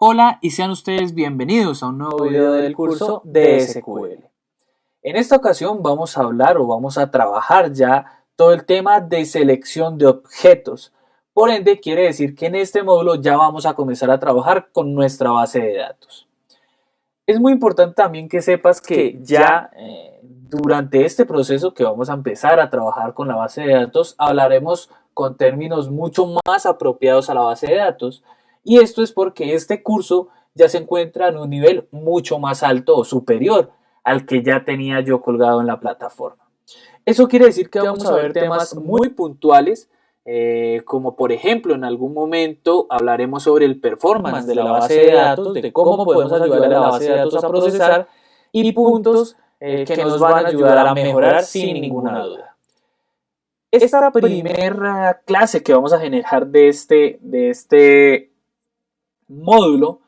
Hola y sean ustedes bienvenidos a un nuevo video del curso de SQL. En esta ocasión vamos a hablar o vamos a trabajar ya todo el tema de selección de objetos. Por ende, quiere decir que en este módulo ya vamos a comenzar a trabajar con nuestra base de datos. Es muy importante también que sepas que ya durante este proceso que vamos a empezar a trabajar con la base de datos, hablaremos con términos mucho más apropiados a la base de datos. Y esto es porque este curso ya se encuentra en un nivel mucho más alto o superior al que ya tenía yo colgado en la plataforma. Eso quiere decir que vamos a ver temas muy puntuales, como por ejemplo en algún momento hablaremos sobre el performance de la base de datos, de cómo podemos ayudar a la base de datos a procesar y puntos que nos van a ayudar a mejorar sin ninguna duda. Esta primera clase que vamos a generar de este módulo,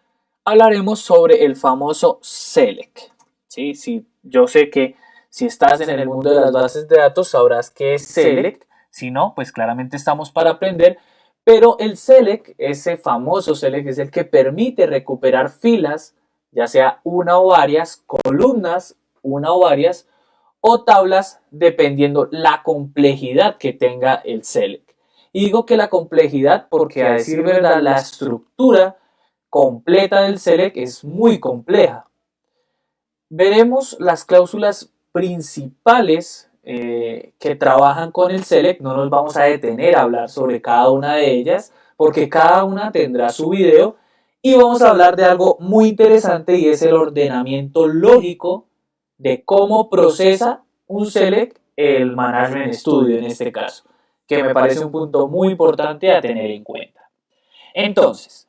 hablaremos sobre el famoso select. ¿Sí? Yo sé que si estás en el mundo de las bases de datos sabrás qué es select. Si no, pues claramente estamos para aprender. Pero el select, ese famoso select, es el que permite recuperar filas, ya sea una o varias, columnas, una o varias, o tablas, dependiendo la complejidad que tenga el select. Y digo que la complejidad porque, a decir verdad, la estructura completa del select es muy compleja. Veremos las cláusulas principales que trabajan con el select. No nos vamos a detener a hablar sobre cada una de ellas porque cada una tendrá su video, y vamos a hablar de algo muy interesante, y es el ordenamiento lógico de cómo procesa un select el Management Studio en este caso, que me parece un punto muy importante a tener en cuenta. Entonces,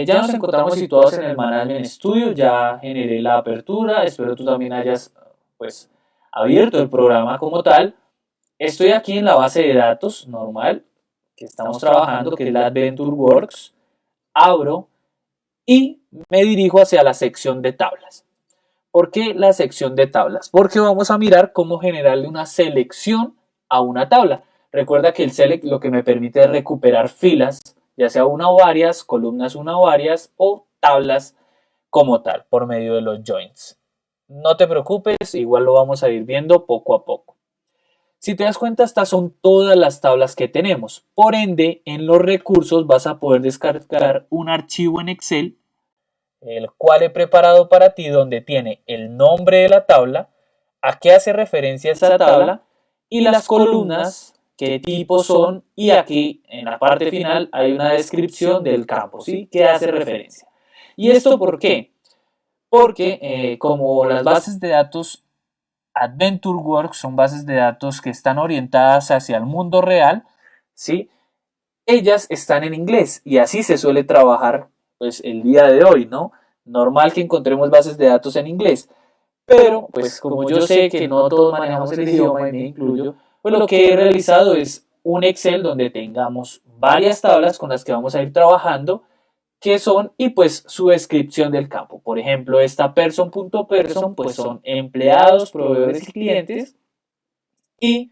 ya nos encontramos situados en el Management Studio, ya generé la apertura, espero tú también hayas pues abierto el programa como tal. Estoy aquí en la base de datos normal que estamos trabajando, que es la AdventureWorks. Abro y me dirijo hacia la sección de tablas. ¿Por qué la sección de tablas? Porque vamos a mirar cómo generarle una selección a una tabla. Recuerda que el select lo que me permite es recuperar filas, ya sea una o varias, columnas una o varias, o tablas como tal, por medio de los joins. No te preocupes, igual lo vamos a ir viendo poco a poco. Si te das cuenta, estas son todas las tablas que tenemos. Por ende, en los recursos vas a poder descargar un archivo en Excel, el cual he preparado para ti, donde tiene el nombre de la tabla, a qué hace referencia esa tabla y las columnas, qué tipo son, y aquí en la parte final hay una descripción del campo, ¿sí? ¿Qué hace referencia? ¿Y esto por qué? Porque como las bases de datos AdventureWorks son bases de datos que están orientadas hacia el mundo real, ¿sí? Ellas están en inglés y así se suele trabajar pues el día de hoy, ¿no? Normal que encontremos bases de datos en inglés, pero pues como yo sé que no todos manejamos el idioma y me incluyo, pues lo que he realizado es un Excel donde tengamos varias tablas con las que vamos a ir trabajando, qué son y pues su descripción del campo. Por ejemplo, esta person.person pues son empleados, proveedores y clientes, y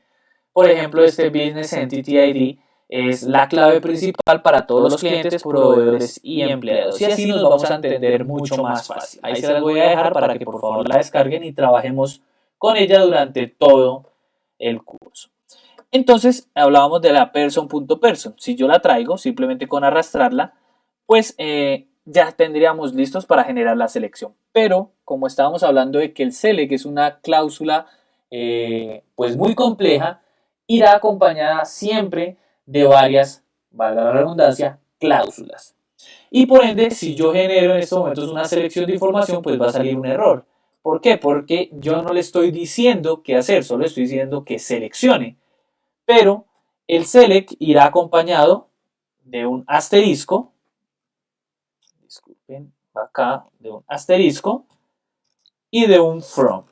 por ejemplo este Business Entity ID es la clave principal para todos los clientes, proveedores y empleados. Y así nos vamos a entender mucho más fácil. Ahí se las voy a dejar para que por favor la descarguen y trabajemos con ella durante todo el curso. Entonces hablábamos de la person.person. Si yo la traigo simplemente con arrastrarla, pues ya tendríamos listos para generar la selección. Pero como estábamos hablando de que el select es una cláusula pues muy compleja, irá acompañada siempre de varias, valga la redundancia, cláusulas. Y por ende, si yo genero en estos momentos una selección de información, pues va a salir un error. ¿Por qué? Porque yo no le estoy diciendo qué hacer, solo estoy diciendo que seleccione. Pero el select irá acompañado de un asterisco, disculpen, acá, de un asterisco y de un from.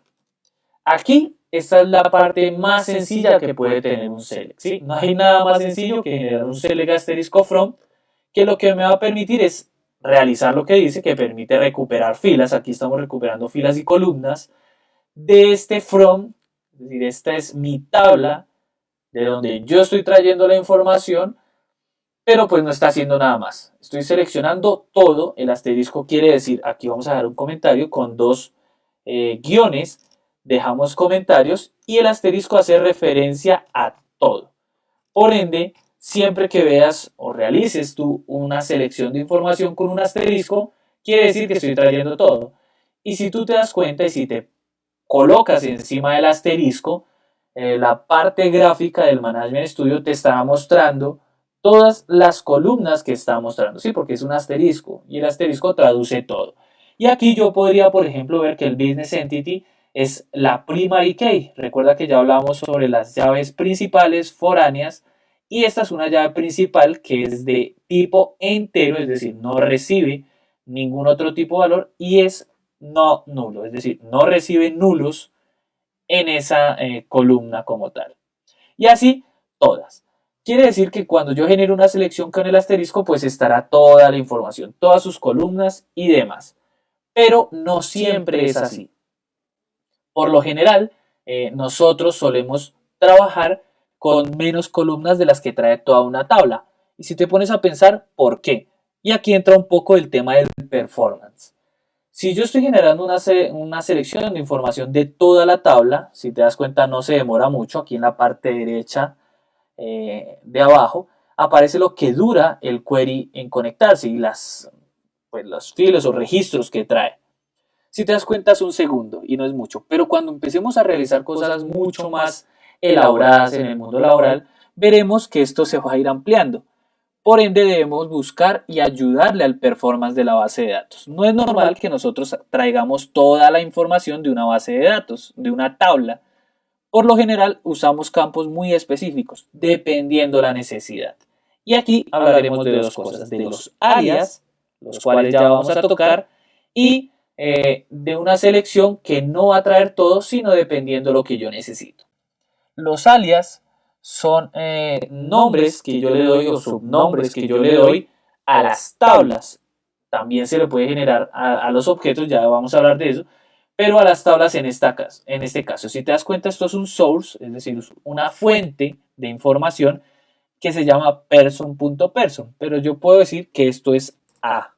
Aquí, esta es la parte más sencilla que puede tener un select, ¿sí? No hay nada más sencillo que generar un select asterisco from, que lo que me va a permitir es realizar lo que dice, que permite recuperar filas. Aquí estamos recuperando filas y columnas de este from, es decir, esta es mi tabla de donde yo estoy trayendo la información, pero pues no está haciendo nada más. Estoy seleccionando todo, el asterisco quiere decir, aquí vamos a dar un comentario con dos guiones, dejamos comentarios y el asterisco hace referencia a todo. Por ende, siempre que veas o realices tú una selección de información con un asterisco, quiere decir que estoy trayendo todo. Y si tú te das cuenta y si te colocas encima del asterisco, la parte gráfica del Management Studio te está mostrando todas las columnas que está mostrando, ¿sí? Porque es un asterisco y el asterisco traduce todo. Y aquí yo podría, por ejemplo, ver que el Business Entity es la primary key. Recuerda que ya hablamos sobre las llaves principales foráneas y esta es una llave principal que es de tipo entero, es decir, no recibe ningún otro tipo de valor y es no nulo, es decir, no recibe nulos en esa columna como tal. Y así todas. Quiere decir que cuando yo genero una selección con el asterisco, pues estará toda la información, todas sus columnas y demás. Pero no siempre es así. Por lo general, nosotros solemos trabajar con menos columnas de las que trae toda una tabla. Y si te pones a pensar, ¿por qué? Y aquí entra un poco el tema del performance. Si yo estoy generando una selección de información de toda la tabla, si te das cuenta no se demora mucho, aquí en la parte derecha de abajo aparece lo que dura el query en conectarse y pues, los filos o registros que trae. Si te das cuenta es un segundo y no es mucho, pero cuando empecemos a realizar cosas mucho más elaboradas en el mundo laboral, veremos que esto se va a ir ampliando. Por ende debemos buscar y ayudarle al performance de la base de datos. No es normal que nosotros traigamos toda la información de una base de datos, de una tabla. Por lo general usamos campos muy específicos, dependiendo la necesidad. Y aquí hablaremos de dos cosas, de los alias, los cuales ya vamos a tocar, y de una selección que no va a traer todo, sino dependiendo lo que yo necesito. Los alias son nombres que yo le doy o subnombres que yo le doy a las tablas. También se le puede generar a los objetos, ya vamos a hablar de eso, pero a las tablas en este caso. Si te das cuenta, esto es un source, es decir, una fuente de información que se llama person.person, pero yo puedo decir que esto es A,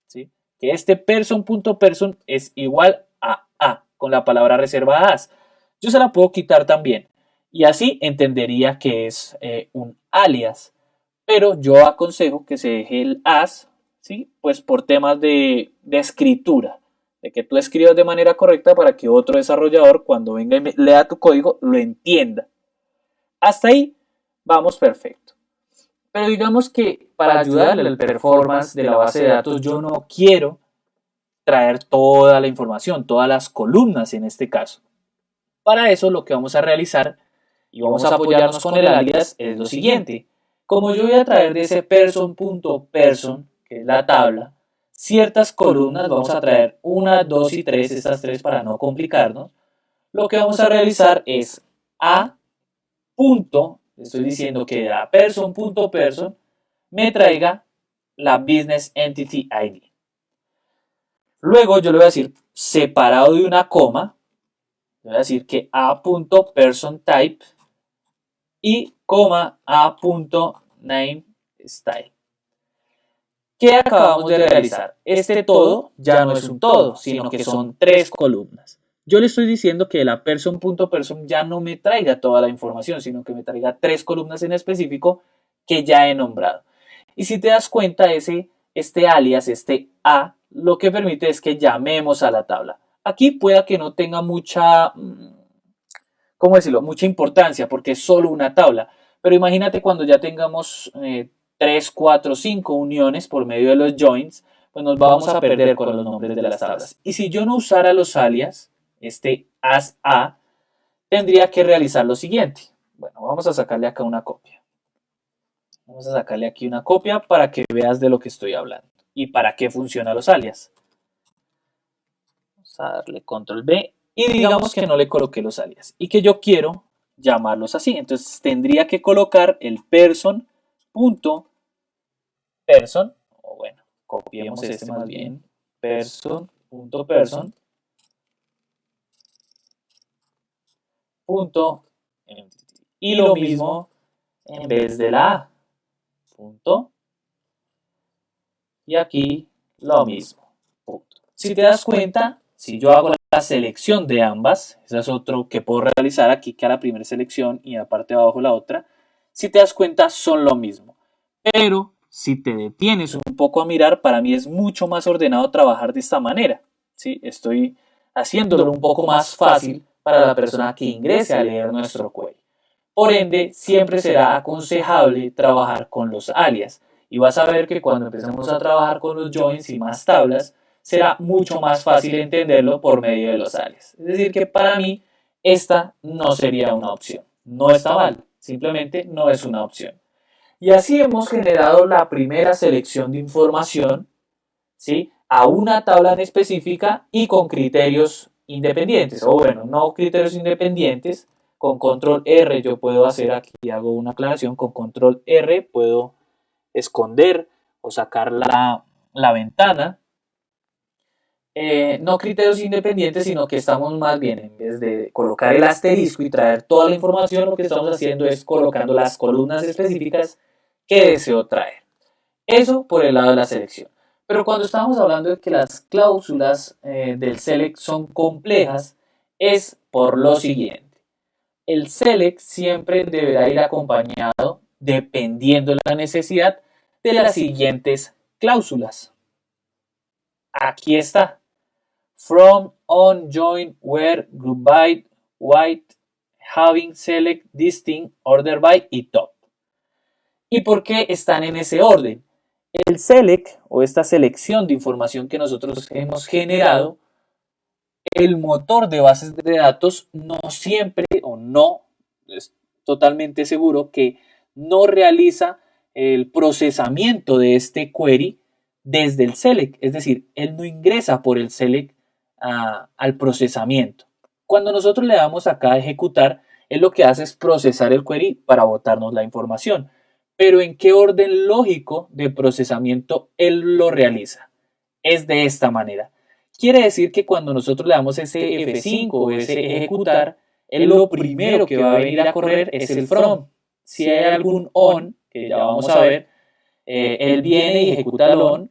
¿sí? Que este person.person es igual a, con la palabra reserva as. Yo se la puedo quitar también y así entendería que es un alias, pero yo aconsejo que se deje el as, ¿sí? Pues por temas de escritura, de que tú escribas de manera correcta para que otro desarrollador cuando venga y lea tu código lo entienda. Hasta ahí vamos perfecto. Pero digamos que para ayudarle al performance de la base de datos yo no quiero traer toda la información, todas las columnas en este caso. Para eso lo que vamos a realizar y vamos a apoyarnos con el alias es lo siguiente. Como yo voy a traer de ese person.person, que es la tabla, ciertas columnas, vamos a traer 1, 2 y 3, estas tres para no complicarnos, lo que vamos a realizar es a punto, estoy diciendo que la person.person me traiga la business entity ID. Luego yo le voy a decir separado de una coma, le voy a decir que a.personType y coma a.nameStyle. ¿Qué acabamos de realizar? Este todo ya no es un todo, sino que son tres columnas. Yo le estoy diciendo que la person.person ya no me traiga toda la información, sino que me traiga tres columnas en específico que ya he nombrado. Y si te das cuenta, este alias, este a, lo que permite es que llamemos a la tabla. Aquí pueda que no tenga mucha, ¿cómo decirlo? Mucha importancia porque es solo una tabla. Pero imagínate cuando ya tengamos 3, 4, 5 uniones por medio de los joins, pues nos vamos a perder con los nombres de las tablas. Y si yo no usara los alias, este as a, tendría que realizar lo siguiente. Bueno, vamos a sacarle acá una copia. Vamos a sacarle aquí una copia para que veas de lo que estoy hablando y para qué funcionan los alias. Vamos a darle control B y digamos que no le coloqué los alias y que yo quiero llamarlos así. Entonces tendría que colocar el person.person, o bueno, copiemos este más bien, person.person y lo mismo en vez de la A. punto, y aquí lo mismo, punto. Si te das cuenta, si yo hago la selección de ambas, ese es otro que puedo realizar aquí, que a la primera selección y a la parte de abajo la otra, si te das cuenta son lo mismo. Pero si te detienes un poco a mirar, para mí es mucho más ordenado trabajar de esta manera. ¿Sí? Estoy haciéndolo un poco más fácil para la persona que ingrese a leer nuestro query. Por ende, siempre será aconsejable trabajar con los alias. Y vas a ver que cuando empecemos a trabajar con los joins y más tablas, será mucho más fácil entenderlo por medio de los alias. Es decir, que para mí esta no sería una opción. No está mal, simplemente no es una opción. Y así hemos generado la primera selección de información, ¿sí?, a una tabla en específica y con criterios independientes. O bueno, no criterios independientes. Con control R yo puedo hacer, aquí hago una aclaración, con control R puedo esconder o sacar la ventana. No criterios independientes, sino que estamos más bien, en vez de colocar el asterisco y traer toda la información, lo que estamos haciendo es colocando las columnas específicas que deseo traer. Eso por el lado de la selección. Pero cuando estamos hablando de que las cláusulas del select son complejas, es por lo siguiente. El select siempre deberá ir acompañado, dependiendo de la necesidad, de las siguientes cláusulas. Aquí está. From, on, join, where, group by, white, having, select, distinct, order by y top. ¿Y por qué están en ese orden? El select o esta selección de información que nosotros hemos generado, el motor de bases de datos no siempre o no es totalmente seguro que no realiza el procesamiento de este query desde el select, es decir, él no ingresa por el select al procesamiento. Cuando nosotros le damos acá a ejecutar, él lo que hace es procesar el query para botarnos la información. Pero ¿en qué orden lógico de procesamiento él lo realiza? Es de esta manera. Quiere decir que cuando nosotros le damos ese F5 o ese ejecutar, él lo primero que va a venir a correr es el from. Si hay algún on, que ya vamos a ver, él viene y ejecuta el on,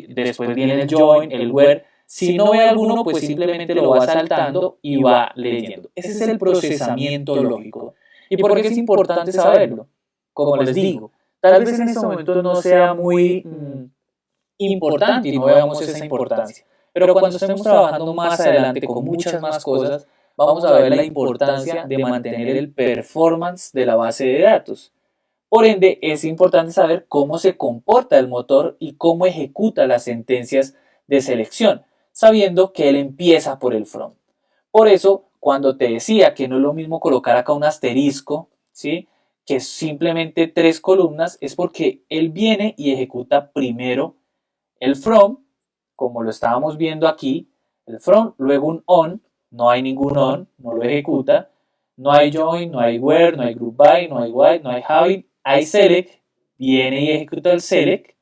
después viene el join, el where. Si no ve alguno, pues simplemente lo va saltando y va leyendo. Ese es el procesamiento lógico. ¿Y por qué es importante saberlo? Como les digo, tal vez en este momento no sea muy importante y no veamos esa importancia. Pero cuando estemos trabajando más adelante con muchas más cosas, vamos a ver la importancia de mantener el performance de la base de datos. Por ende, es importante saber cómo se comporta el motor y cómo ejecuta las sentencias de selección, sabiendo que él empieza por el from. Por eso, cuando te decía que no es lo mismo colocar acá un asterisco, ¿sí?, que simplemente 3 columnas, es porque él viene y ejecuta primero el from, como lo estábamos viendo aquí, el from, luego un on, no hay ningún on, no lo ejecuta, no hay join, no hay where, no hay group by, no hay white, no hay having, hay select, viene y ejecuta el select,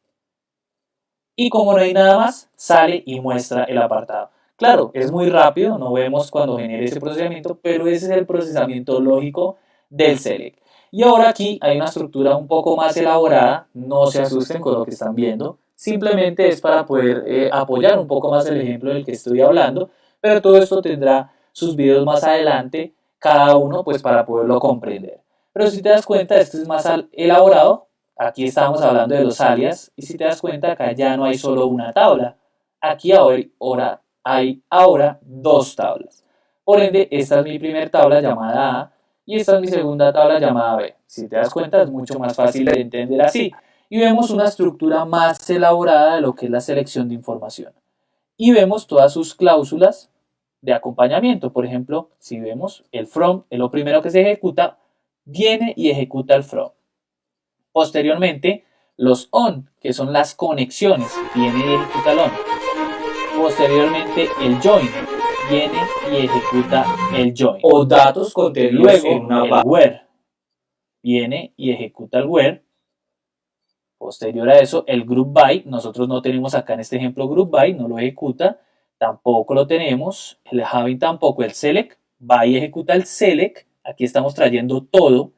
y como no hay nada más, sale y muestra el apartado. Claro, es muy rápido, no vemos cuando genere ese procesamiento, pero ese es el procesamiento lógico del select. Y ahora aquí hay una estructura un poco más elaborada, no se asusten con lo que están viendo, simplemente es para poder apoyar un poco más el ejemplo del que estoy hablando, pero todo esto tendrá sus videos más adelante, cada uno pues para poderlo comprender. Pero si te das cuenta, esto es más elaborado. Aquí estamos hablando de los alias y si te das cuenta acá ya no hay solo una tabla. Aquí ahora hay 2 tablas. Por ende, esta es mi primera tabla llamada A y esta es mi segunda tabla llamada B. Si te das cuenta es mucho más fácil de entender así. Y vemos una estructura más elaborada de lo que es la selección de información. Y vemos todas sus cláusulas de acompañamiento. Por ejemplo, si vemos el from, es lo primero que se ejecuta, viene y ejecuta el from. Posteriormente, los on, que son las conexiones, viene y ejecuta el on. Posteriormente, el join, viene y ejecuta el join. O datos contenidos en una el where, viene y ejecuta el where. Posterior a eso, el group by, nosotros no tenemos acá en este ejemplo group by, no lo ejecuta, tampoco lo tenemos, el having tampoco, el select, va y ejecuta el select, aquí estamos trayendo todo,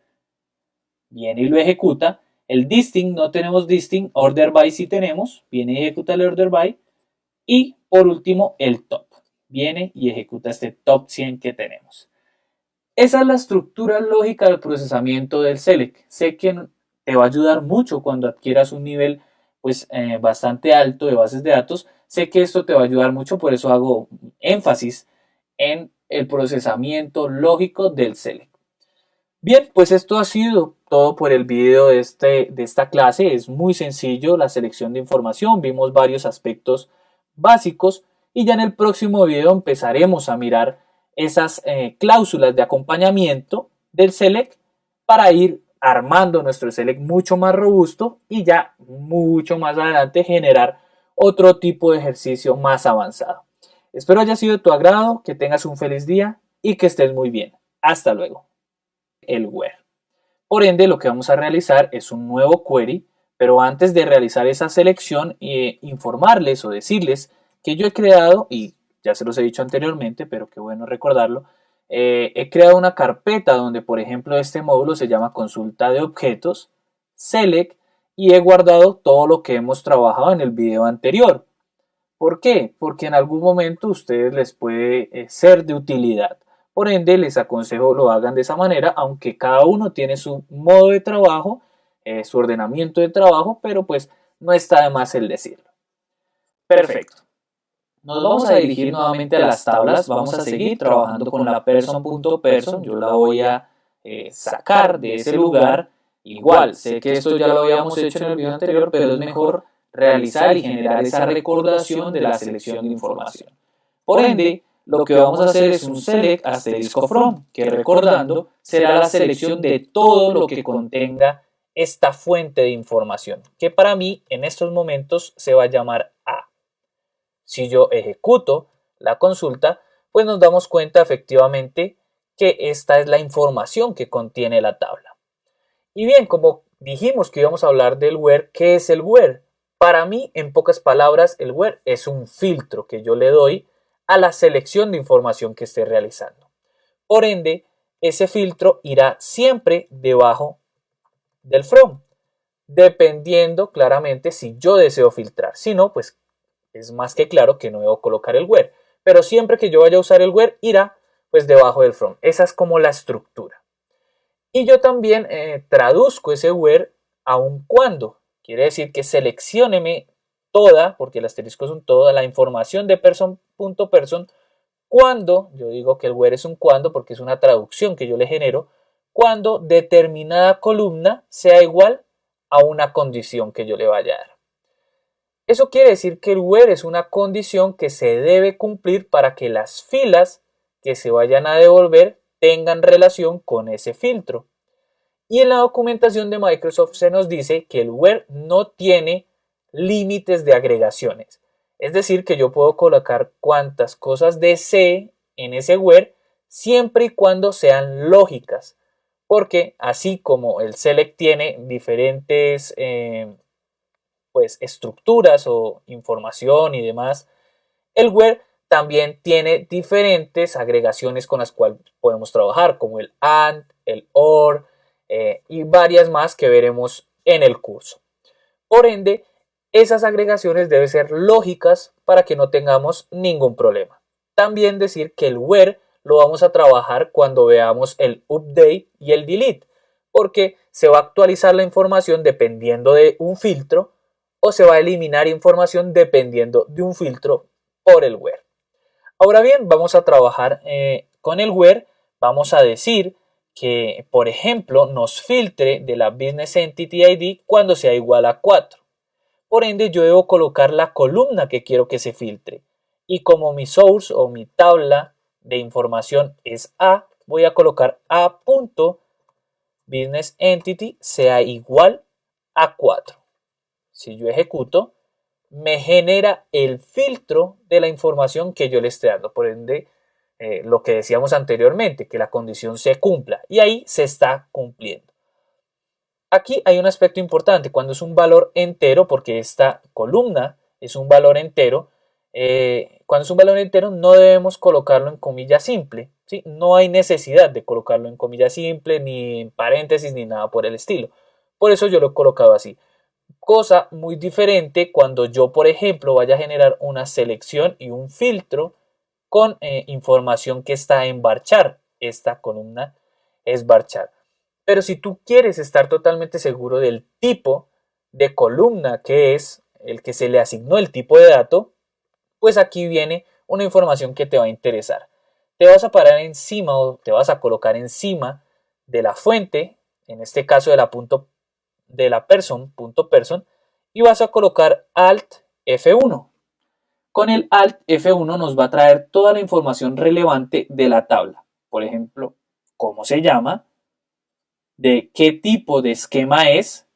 viene y lo ejecuta, El distinct no tenemos distinct, order by sí tenemos, viene y ejecuta el order by. Y por último el top, viene y ejecuta este top 100 que tenemos. Esa es la estructura lógica del procesamiento del select. Sé que te va a ayudar mucho cuando adquieras un nivel pues, bastante alto de bases de datos. Sé que esto te va a ayudar mucho, por eso hago énfasis en el procesamiento lógico del select. Bien, pues esto ha sido todo por el video de esta clase. Es muy sencillo la selección de información. Vimos varios aspectos básicos y ya en el próximo video empezaremos a mirar esas cláusulas de acompañamiento del select para ir armando nuestro select mucho más robusto y ya mucho más adelante generar otro tipo de ejercicio más avanzado. Espero haya sido de tu agrado, que tengas un feliz día y que estés muy bien. Hasta luego. El where. Por ende, lo que vamos a realizar es un nuevo query, pero antes de realizar esa selección, informarles o decirles que yo he creado, y ya se los he dicho anteriormente, pero qué bueno recordarlo, he creado una carpeta donde, por ejemplo, este módulo se llama consulta de objetos, select, y he guardado todo lo que hemos trabajado en el video anterior. ¿Por qué? Porque en algún momento a ustedes les puede ser de utilidad. Por ende, les aconsejo lo hagan de esa manera, aunque cada uno tiene su modo de trabajo, su ordenamiento de trabajo, pero pues no está de más el decirlo. Perfecto. Nos vamos a dirigir nuevamente a las tablas. Vamos a seguir trabajando con la person.person. Yo la voy a sacar de ese lugar. Igual, sé que esto ya lo habíamos hecho en el video anterior, pero es mejor realizar y generar esa recordación de la selección de información. Por ende, lo que vamos a hacer es un select asterisco from, que recordando será la selección de todo lo que contenga esta fuente de información, que para mí en estos momentos se va a llamar A. Si yo ejecuto la consulta, pues nos damos cuenta efectivamente que esta es la información que contiene la tabla. Y bien, como dijimos que íbamos a hablar del where, ¿qué es el where? Para mí, en pocas palabras, el where es un filtro que yo le doy a la selección de información que esté realizando. Por ende, ese filtro irá siempre debajo del from, dependiendo claramente si yo deseo filtrar. Si no, pues es más que claro que no debo colocar el where. Pero siempre que yo vaya a usar el where, irá pues debajo del from. Esa es como la estructura. Y yo también traduzco ese where a un cuando. Quiere decir que seleccióneme toda, porque el asterisco es un toda, la información de person.person cuando, yo digo que el where es un cuando porque es una traducción que yo le genero, cuando determinada columna sea igual a una condición que yo le vaya a dar. Eso quiere decir que el where es una condición que se debe cumplir para que las filas que se vayan a devolver tengan relación con ese filtro. Y en la documentación de Microsoft se nos dice que el where no tiene límites de agregaciones. Es decir, que yo puedo colocar cuantas cosas desee en ese where siempre y cuando sean lógicas. Porque así como el select tiene diferentes pues, estructuras o información y demás, el where también tiene diferentes agregaciones con las cuales podemos trabajar, como el AND, el OR y varias más que veremos en el curso. Por ende, esas agregaciones deben ser lógicas para que no tengamos ningún problema. También decir que el where lo vamos a trabajar cuando veamos el update y el delete, porque se va a actualizar la información dependiendo de un filtro o se va a eliminar información dependiendo de un filtro por el where. Ahora bien, vamos a trabajar con el where. Vamos a decir que, por ejemplo, nos filtre de la Business Entity ID cuando sea igual a 4. Por ende, yo debo colocar la columna que quiero que se filtre. Y como mi source o mi tabla de información es A, voy a colocar A.Business Entity sea igual a 4. Si yo ejecuto, me genera el filtro de la información que yo le esté dando. Por ende, lo que decíamos anteriormente, que la condición se cumpla. Y ahí se está cumpliendo. Aquí hay un aspecto importante. Cuando es un valor entero, porque esta columna es un valor entero, cuando es un valor entero no debemos colocarlo en comilla simple. ¿Sí? No hay necesidad de colocarlo en comilla simple, ni en paréntesis, ni nada por el estilo. Por eso yo lo he colocado así. Cosa muy diferente cuando yo, por ejemplo, vaya a generar una selección y un filtro con información que está en varchar. Esta columna es varchar. Pero si tú quieres estar totalmente seguro del tipo de columna que es el que se le asignó el tipo de dato, pues aquí viene una información que te va a interesar. Te vas a parar encima o te vas a colocar encima de la fuente, en este caso de la punto person, y vas a colocar Alt F1. Con el Alt F1 nos va a traer toda la información relevante de la tabla. Por ejemplo, cómo se llama, de qué tipo de esquema es.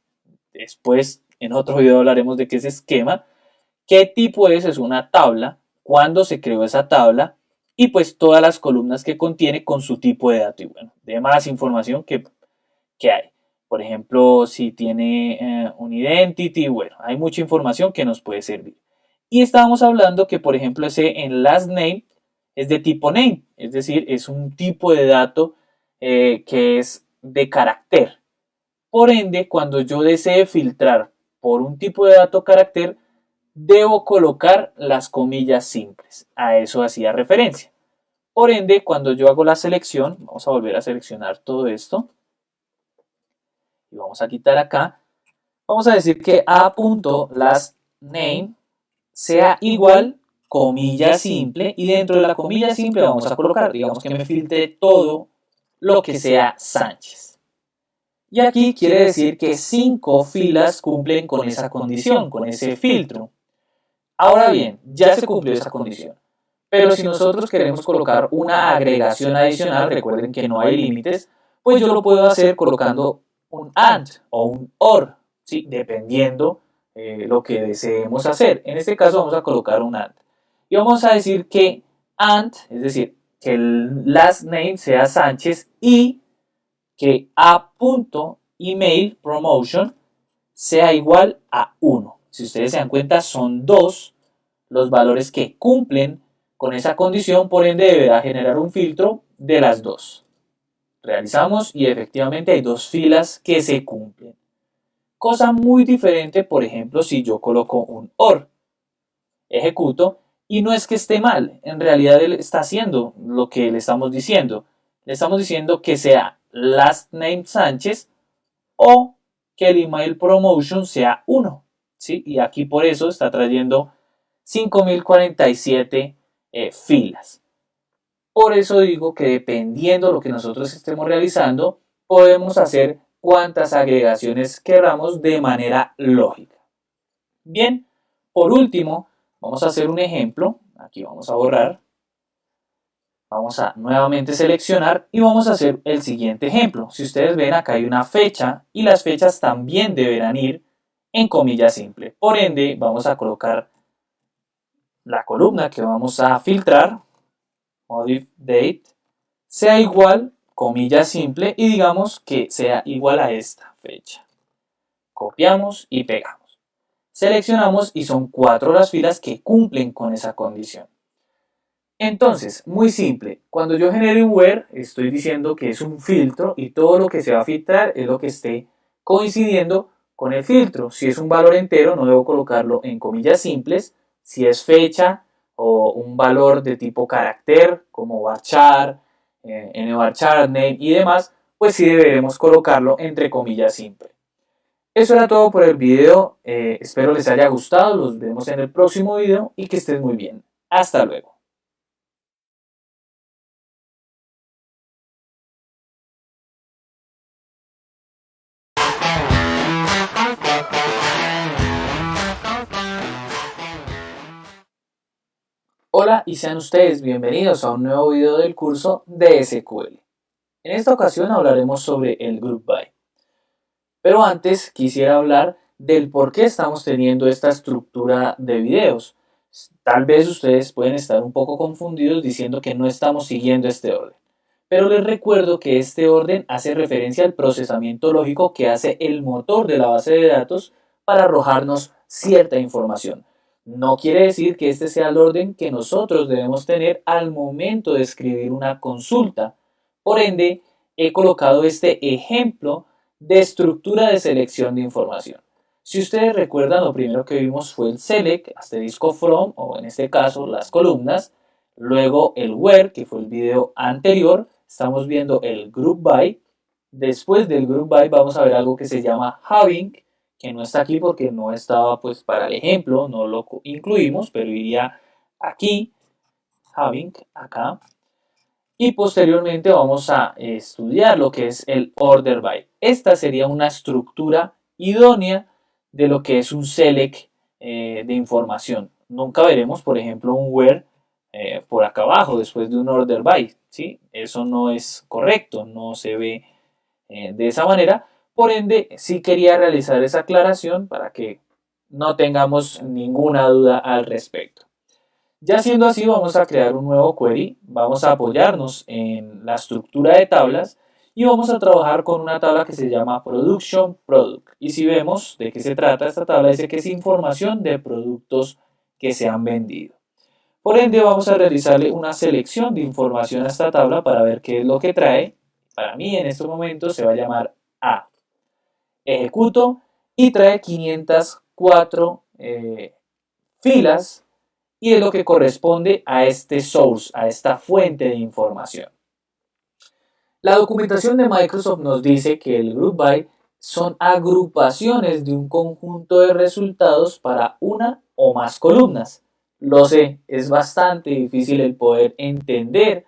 Después, en otro video hablaremos de qué es esquema. ¿Qué tipo es una tabla? ¿Cuándo se creó esa tabla? Y pues todas las columnas que contiene con su tipo de dato. Y bueno, demás información que hay. Por ejemplo, si tiene un identity, bueno, hay mucha información que nos puede servir. Y estábamos hablando que, por ejemplo, ese en last name es de tipo name, es decir, es un tipo de dato que es de carácter. Por ende, cuando yo desee filtrar por un tipo de dato carácter, debo colocar las comillas simples. A eso hacía referencia. Por ende, cuando yo hago la selección, vamos a volver a seleccionar todo esto. Y vamos a quitar acá. Vamos a decir que a.lastName sea igual comilla simple. Y dentro de la comilla simple vamos a colocar, digamos que me filtre todo lo que sea Sánchez. Y aquí quiere decir que 5 filas cumplen con esa condición, con ese filtro. Ahora bien, ya se cumplió esa condición. Pero si nosotros queremos colocar una agregación adicional, recuerden que no hay límites, pues yo lo puedo hacer colocando un AND o un OR, ¿sí? Dependiendo lo que deseemos hacer. En este caso vamos a colocar un AND. Y vamos a decir que AND, es decir, que el last name sea Sánchez y que a.email promotion sea igual a 1. Si ustedes se dan cuenta, son 2 los valores que cumplen con esa condición, por ende deberá generar un filtro de las 2. Realizamos y efectivamente hay 2 filas que se cumplen. Cosa muy diferente, por ejemplo, si yo coloco un OR, ejecuto, y no es que esté mal, en realidad él está haciendo lo que le estamos diciendo. Le estamos diciendo que sea last name Sánchez o que el email promotion sea 1. ¿Sí? Y aquí por eso está trayendo 5047 filas. Por eso digo que dependiendo de lo que nosotros estemos realizando, podemos hacer cuantas agregaciones queramos de manera lógica. Bien, por último, vamos a hacer un ejemplo. Aquí vamos a borrar. Vamos a nuevamente seleccionar y vamos a hacer el siguiente ejemplo. Si ustedes ven, acá hay una fecha y las fechas también deberán ir en comilla simple. Por ende, vamos a colocar la columna que vamos a filtrar, modif date, sea igual, comilla simple, y digamos que sea igual a esta fecha. Copiamos y pegamos. Seleccionamos y son 4 las filas que cumplen con esa condición. Entonces, muy simple, cuando yo genere un where, estoy diciendo que es un filtro y todo lo que se va a filtrar es lo que esté coincidiendo con el filtro. Si es un valor entero, no debo colocarlo en comillas simples. Si es fecha o un valor de tipo carácter, como varchar, nvarchar, name y demás, pues sí deberemos colocarlo entre comillas simples. Eso era todo por el video. Espero les haya gustado. Los vemos en el próximo video y que estén muy bien. Hasta luego. Hola y sean ustedes bienvenidos a un nuevo video del curso de SQL. En esta ocasión hablaremos sobre el group by. Pero antes quisiera hablar del por qué estamos teniendo esta estructura de videos. Tal vez ustedes pueden estar un poco confundidos diciendo que no estamos siguiendo este orden. Pero les recuerdo que este orden hace referencia al procesamiento lógico que hace el motor de la base de datos para arrojarnos cierta información. No quiere decir que este sea el orden que nosotros debemos tener al momento de escribir una consulta. Por ende, he colocado este ejemplo de estructura de selección de información. Si ustedes recuerdan, lo primero que vimos fue el select, asterisco from, o en este caso las columnas, luego el where, que fue el video anterior, estamos viendo el group by, después del group by vamos a ver algo que se llama having, que no está aquí porque no estaba pues para el ejemplo, no lo incluimos, pero iría aquí, having, acá, y posteriormente vamos a estudiar lo que es el order by. Esta sería una estructura idónea de lo que es un select de información. Nunca veremos, por ejemplo, un where por acá abajo después de un order by, ¿sí? Eso no es correcto, no se ve de esa manera. Por ende, sí quería realizar esa aclaración para que no tengamos ninguna duda al respecto. Ya siendo así, vamos a crear un nuevo query, vamos a apoyarnos en la estructura de tablas y vamos a trabajar con una tabla que se llama Production Product. Y si vemos de qué se trata esta tabla, dice que es información de productos que se han vendido. Por ende, vamos a realizarle una selección de información a esta tabla para ver qué es lo que trae. Para mí, en este momento, se va a llamar A. Ejecuto y trae 504 filas y es lo que corresponde a este source, a esta fuente de información. La documentación de Microsoft nos dice que el group by son agrupaciones de un conjunto de resultados para una o más columnas. Lo sé, es bastante difícil el poder entender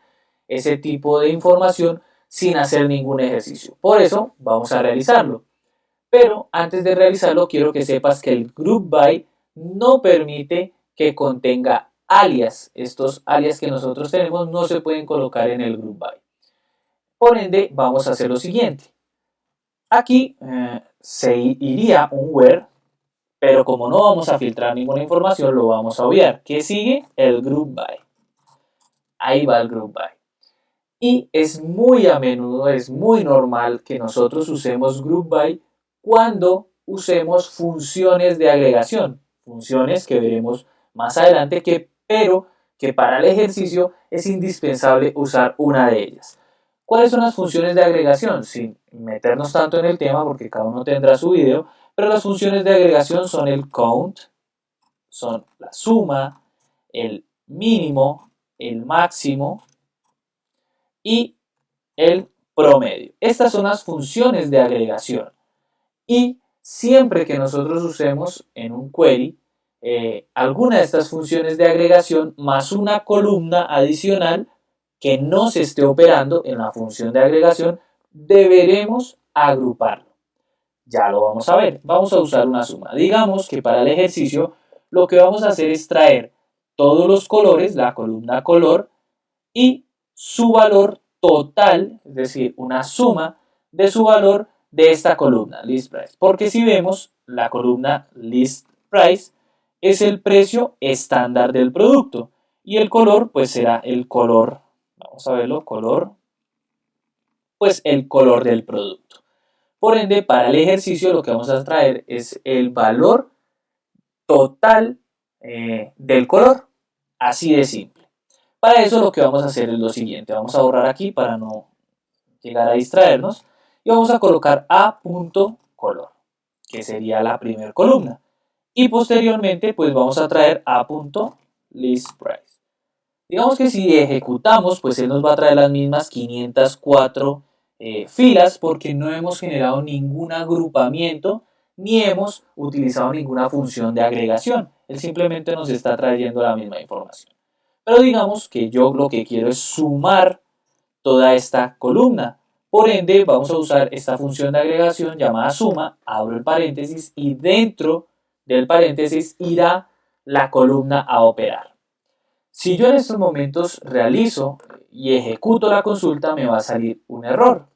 ese tipo de información sin hacer ningún ejercicio. Por eso vamos a realizarlo. Pero antes de realizarlo quiero que sepas que el group by no permite que contenga alias. Estos alias que nosotros tenemos no se pueden colocar en el group by. Por ende, vamos a hacer lo siguiente. Aquí se iría un where, pero como no vamos a filtrar ninguna información, lo vamos a obviar. ¿Qué sigue? El group by. Ahí va el group by. Y es muy a menudo, es muy normal que nosotros usemos group by cuando usemos funciones de agregación. Funciones que veremos más adelante, pero que para el ejercicio es indispensable usar una de ellas. ¿Cuáles son las funciones de agregación? Sin meternos tanto en el tema, porque cada uno tendrá su video, pero las funciones de agregación son el count, son la suma, el mínimo, el máximo y el promedio. Estas son las funciones de agregación. Y siempre que nosotros usemos en un query alguna de estas funciones de agregación más una columna adicional que no se esté operando en la función de agregación, deberemos agruparlo. Ya lo vamos a ver. Vamos a usar una suma. Digamos que para el ejercicio lo que vamos a hacer es traer todos los colores, la columna color, y su valor total, es decir, una suma de su valor de esta columna, list price. Porque si vemos, la columna list price es el precio estándar del producto y el color pues será el color, vamos a verlo, color, pues el color del producto. Por ende, para el ejercicio lo que vamos a traer es el valor total del color, así de simple. Para eso lo que vamos a hacer es lo siguiente, vamos a borrar aquí para no llegar a distraernos y vamos a colocar a.color, que sería la primera columna. Y posteriormente pues vamos a traer a.listPrice. Digamos que si ejecutamos pues él nos va a traer las mismas 504 filas porque no hemos generado ningún agrupamiento ni hemos utilizado ninguna función de agregación. Él simplemente nos está trayendo la misma información. Pero digamos que yo lo que quiero es sumar toda esta columna. Por ende, vamos a usar esta función de agregación llamada suma, abro el paréntesis y dentro del paréntesis irá la columna a operar. Si yo en estos momentos realizo y ejecuto la consulta, me va a salir un error.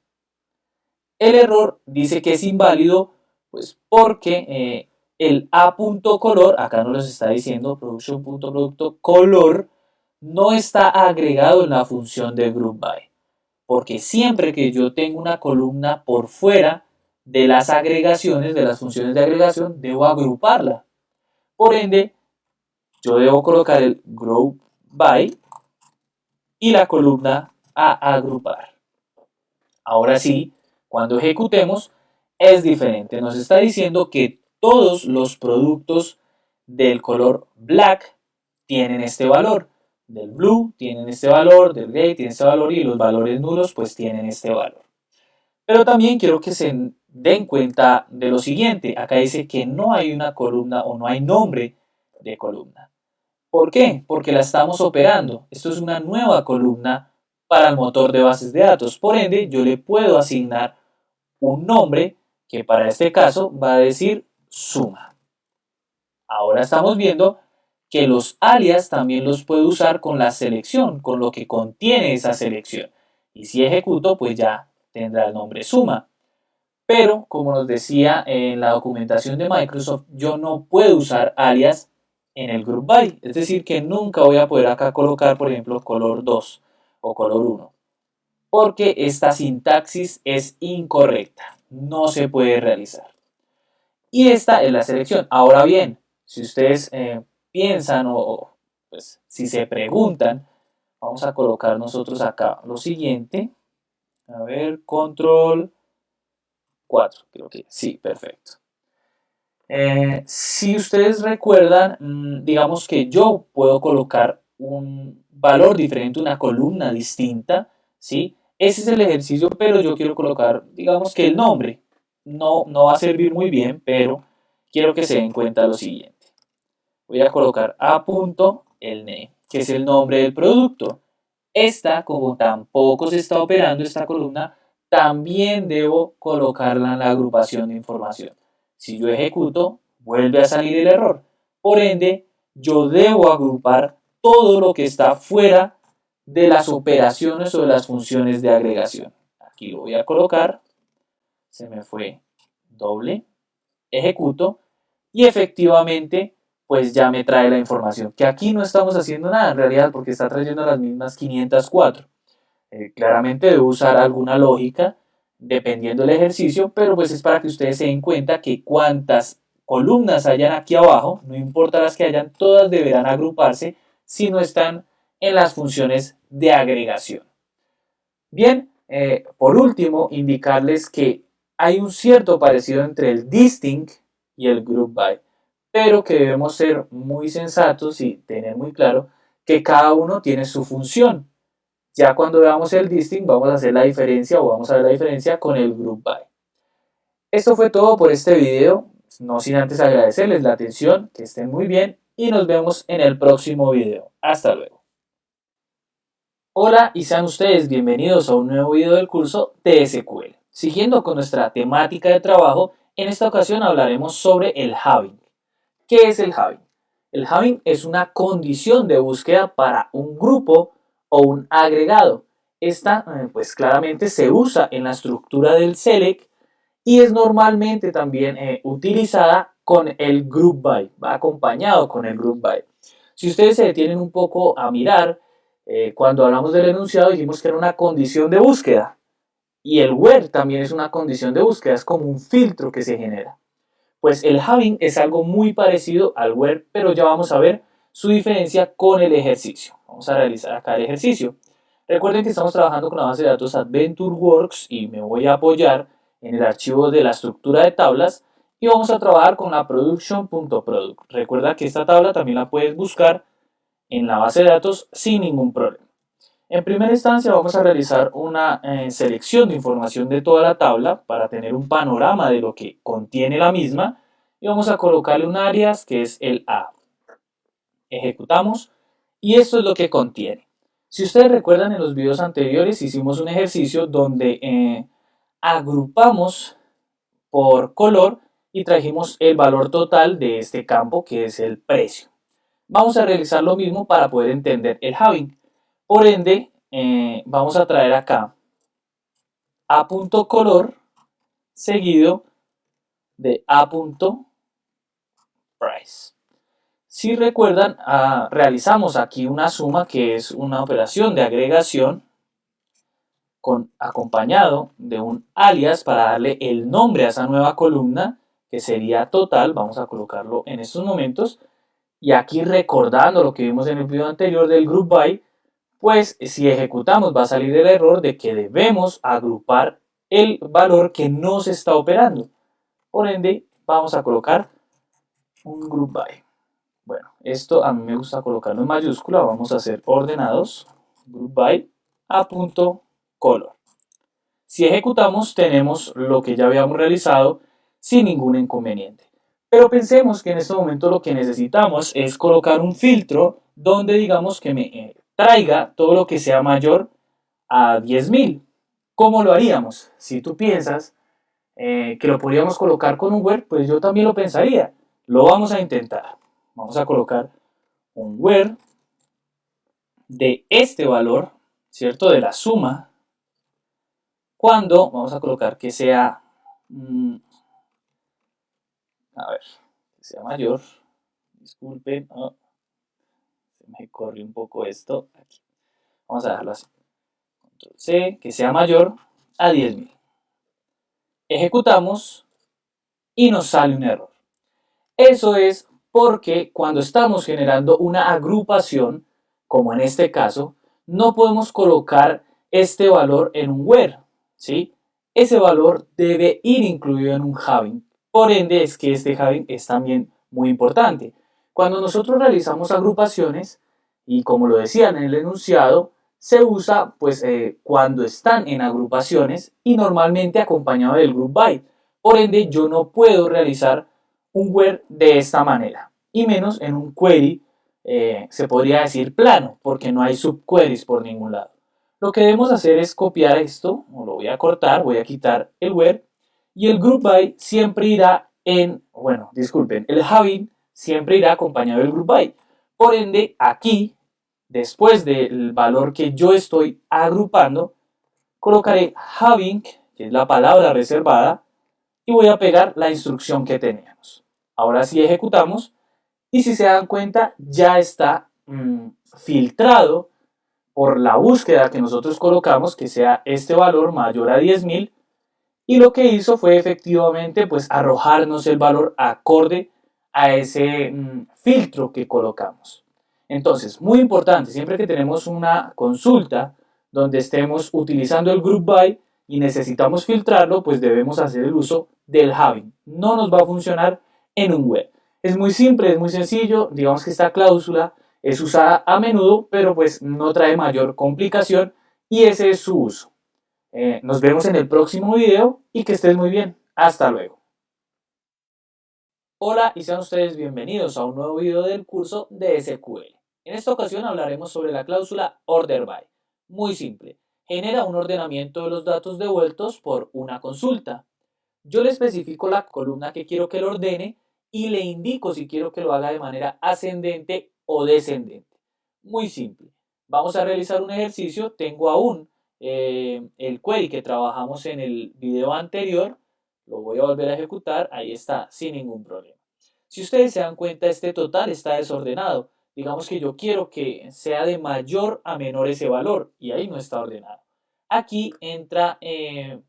El error dice que es inválido pues porque el a.color, acá nos está diciendo production.producto color, no está agregado en la función de group by. Porque siempre que yo tengo una columna por fuera de las agregaciones, de las funciones de agregación, debo agruparla. Por ende, yo debo colocar el group by y la columna a agrupar. Ahora sí, cuando ejecutemos, es diferente. Nos está diciendo que todos los productos del color black tienen este valor. Del blue tienen este valor, del gray tienen este valor y los valores nulos pues tienen este valor. Pero también quiero que se den cuenta de lo siguiente. Acá dice que no hay una columna o no hay nombre de columna. ¿Por qué? Porque la estamos operando. Esto es una nueva columna para el motor de bases de datos. Por ende, yo le puedo asignar un nombre que para este caso va a decir suma. Ahora estamos viendo que los alias también los puedo usar con la selección, con lo que contiene esa selección. Y si ejecuto, pues ya tendrá el nombre suma. Pero, como nos decía en la documentación de Microsoft, yo no puedo usar alias en el group by. Es decir, que nunca voy a poder acá colocar, por ejemplo, color 2 o color 1. Porque esta sintaxis es incorrecta. No se puede realizar. Y esta es la selección. Ahora bien, si ustedes piensan o pues, si se preguntan, vamos a colocar nosotros acá lo siguiente. A ver, control 4, creo que sí, perfecto. Si ustedes recuerdan, digamos que yo puedo colocar un valor diferente, una columna distinta, ¿sí? Ese es el ejercicio, pero yo quiero colocar, digamos que el nombre. No va a servir muy bien, pero quiero que se den cuenta lo siguiente. Voy a colocar el name, que es el nombre del producto. Esta, como tampoco se está operando esta columna, también debo colocarla en la agrupación de información. Si yo ejecuto, vuelve a salir el error. Por ende, yo debo agrupar todo lo que está fuera de las operaciones o de las funciones de agregación. Aquí lo voy a colocar. Se me fue doble. Ejecuto. Y efectivamente, pues ya me trae la información. Que aquí no estamos haciendo nada en realidad porque está trayendo las mismas 504. Claramente debo usar alguna lógica dependiendo del ejercicio, pero pues es para que ustedes se den cuenta que cuantas columnas hayan aquí abajo, no importa las que hayan, todas deberán agruparse si no están en las funciones de agregación. Bien, por último, indicarles que hay un cierto parecido entre el distinct y el group by, pero que debemos ser muy sensatos y tener muy claro que cada uno tiene su función. Ya cuando veamos el distinct vamos a hacer la diferencia o vamos a ver la diferencia con el group by. Esto fue todo por este video, no sin antes agradecerles la atención, que estén muy bien y nos vemos en el próximo video. Hasta luego. Hola y sean ustedes bienvenidos a un nuevo video del curso de SQL. Siguiendo con nuestra temática de trabajo, en esta ocasión hablaremos sobre el having. ¿Qué es el having? El having es una condición de búsqueda para un grupo o un agregado. Esta, pues claramente se usa en la estructura del select y es normalmente también utilizada con el group by, va acompañado con el group by. Si ustedes se detienen un poco a mirar, cuando hablamos del enunciado dijimos que era una condición de búsqueda y el where también es una condición de búsqueda, es como un filtro que se genera. Pues el having es algo muy parecido al where, pero ya vamos a ver su diferencia con el ejercicio. Vamos a realizar acá el ejercicio. Recuerden que estamos trabajando con la base de datos AdventureWorks y me voy a apoyar en el archivo de la estructura de tablas y vamos a trabajar con la production.product. Recuerda que esta tabla también la puedes buscar en la base de datos sin ningún problema. En primera instancia vamos a realizar una selección de información de toda la tabla para tener un panorama de lo que contiene la misma y vamos a colocarle un alias que es el A. Ejecutamos y esto es lo que contiene. Si ustedes recuerdan, en los videos anteriores hicimos un ejercicio donde agrupamos por color y trajimos el valor total de este campo que es el precio. Vamos a realizar lo mismo para poder entender el having. Por ende, vamos a traer acá a.color seguido de a.price. Si recuerdan, realizamos aquí una suma que es una operación de agregación acompañado de un alias para darle el nombre a esa nueva columna que sería total. Vamos a colocarlo en estos momentos. Y aquí recordando lo que vimos en el video anterior del group by, pues si ejecutamos va a salir el error de que debemos agrupar el valor que no se está operando. Por ende, vamos a colocar un group by. Bueno, esto a mí me gusta colocarlo en mayúscula. Vamos a hacer ordenados, group by, a punto color. Si ejecutamos, tenemos lo que ya habíamos realizado sin ningún inconveniente. Pero pensemos que en este momento lo que necesitamos es colocar un filtro donde digamos que me traiga todo lo que sea mayor a 10.000. ¿Cómo lo haríamos? Si tú piensas que lo podríamos colocar con un where, pues yo también lo pensaría. Lo vamos a intentar. Vamos a colocar un where de este valor, ¿cierto? De la suma. Cuando vamos a colocar que sea, a ver, que sea mayor. Disculpen, oh, se me corrió un poco esto. Aquí. Vamos a dejarlo así. Control C, que sea mayor a 10.000. Ejecutamos y nos sale un error. Eso es porque cuando estamos generando una agrupación, como en este caso, no podemos colocar este valor en un where, ¿sí? Ese valor debe ir incluido en un having. Por ende, es que este having es también muy importante. Cuando nosotros realizamos agrupaciones, y como lo decía en el enunciado, se usa pues cuando están en agrupaciones y normalmente acompañado del group by. Por ende, yo no puedo realizar un where de esta manera, y menos en un query, se podría decir plano, porque no hay subqueries por ningún lado. Lo que debemos hacer es copiar esto, o lo voy a cortar, voy a quitar el where, y el group by siempre irá en, bueno, disculpen, el having siempre irá acompañado del group by. Por ende, aquí, después del valor que yo estoy agrupando, colocaré having, que es la palabra reservada, y voy a pegar la instrucción que teníamos. Ahora sí ejecutamos y si se dan cuenta ya está filtrado por la búsqueda que nosotros colocamos, que sea este valor mayor a 10.000, y lo que hizo fue efectivamente pues arrojarnos el valor acorde a ese filtro que colocamos. Entonces, muy importante, siempre que tenemos una consulta donde estemos utilizando el group by y necesitamos filtrarlo, pues debemos hacer el uso del having. No nos va a funcionar en un web. Es muy simple, es muy sencillo. Digamos que esta cláusula es usada a menudo, pero pues no trae mayor complicación y ese es su uso. Nos vemos en el próximo video y que estés muy bien. Hasta luego. Hola y sean ustedes bienvenidos a un nuevo video del curso de SQL. En esta ocasión hablaremos sobre la cláusula order by. Muy simple. Genera un ordenamiento de los datos devueltos por una consulta. Yo le especifico la columna que quiero que lo ordene y le indico si quiero que lo haga de manera ascendente o descendente. Muy simple. Vamos a realizar un ejercicio. Tengo aún el query que trabajamos en el video anterior. Lo voy a volver a ejecutar. Ahí está, sin ningún problema. Si ustedes se dan cuenta, este total está desordenado. Digamos que yo quiero que sea de mayor a menor ese valor y ahí no está ordenado. Aquí entra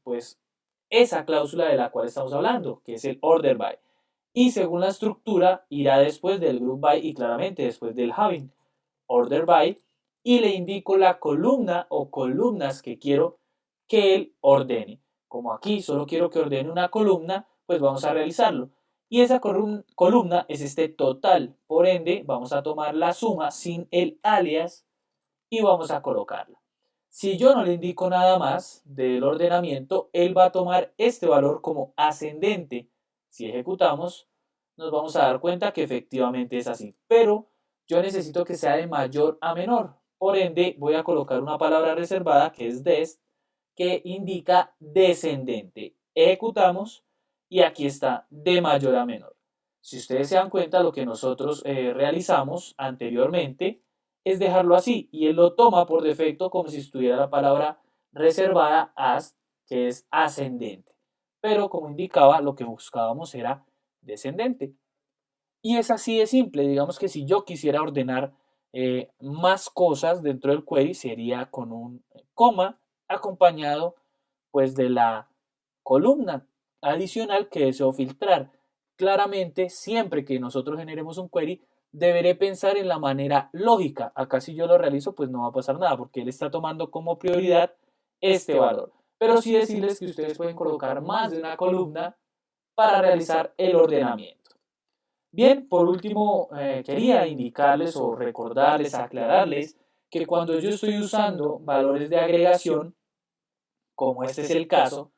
pues esa cláusula de la cual estamos hablando, que es el order by. Y según la estructura, irá después del group by y claramente después del having. Order by, y le indico la columna o columnas que quiero que él ordene. Como aquí solo quiero que ordene una columna, pues vamos a realizarlo. Y esa columna es este total. Por ende, vamos a tomar la suma sin el alias y vamos a colocarla. Si yo no le indico nada más del ordenamiento, él va a tomar este valor como ascendente. Si ejecutamos, nos vamos a dar cuenta que efectivamente es así. Pero yo necesito que sea de mayor a menor. Por ende, voy a colocar una palabra reservada que es dest, que indica descendente. Ejecutamos y aquí está de mayor a menor. Si ustedes se dan cuenta, lo que nosotros realizamos anteriormente es dejarlo así y él lo toma por defecto como si estuviera la palabra reservada as, que es ascendente. Pero como indicaba, lo que buscábamos era descendente. Y es así de simple. Digamos que si yo quisiera ordenar más cosas dentro del query, sería con un coma acompañado pues de la columna adicional que deseo filtrar. Claramente, siempre que nosotros generemos un query, deberé pensar en la manera lógica. Acá si yo lo realizo, pues no va a pasar nada, porque él está tomando como prioridad este valor. Pero sí decirles que ustedes pueden colocar más de una columna para realizar el ordenamiento. Bien, por último, quería indicarles o recordarles, aclararles que cuando yo estoy usando valores de agregación, como este es el caso,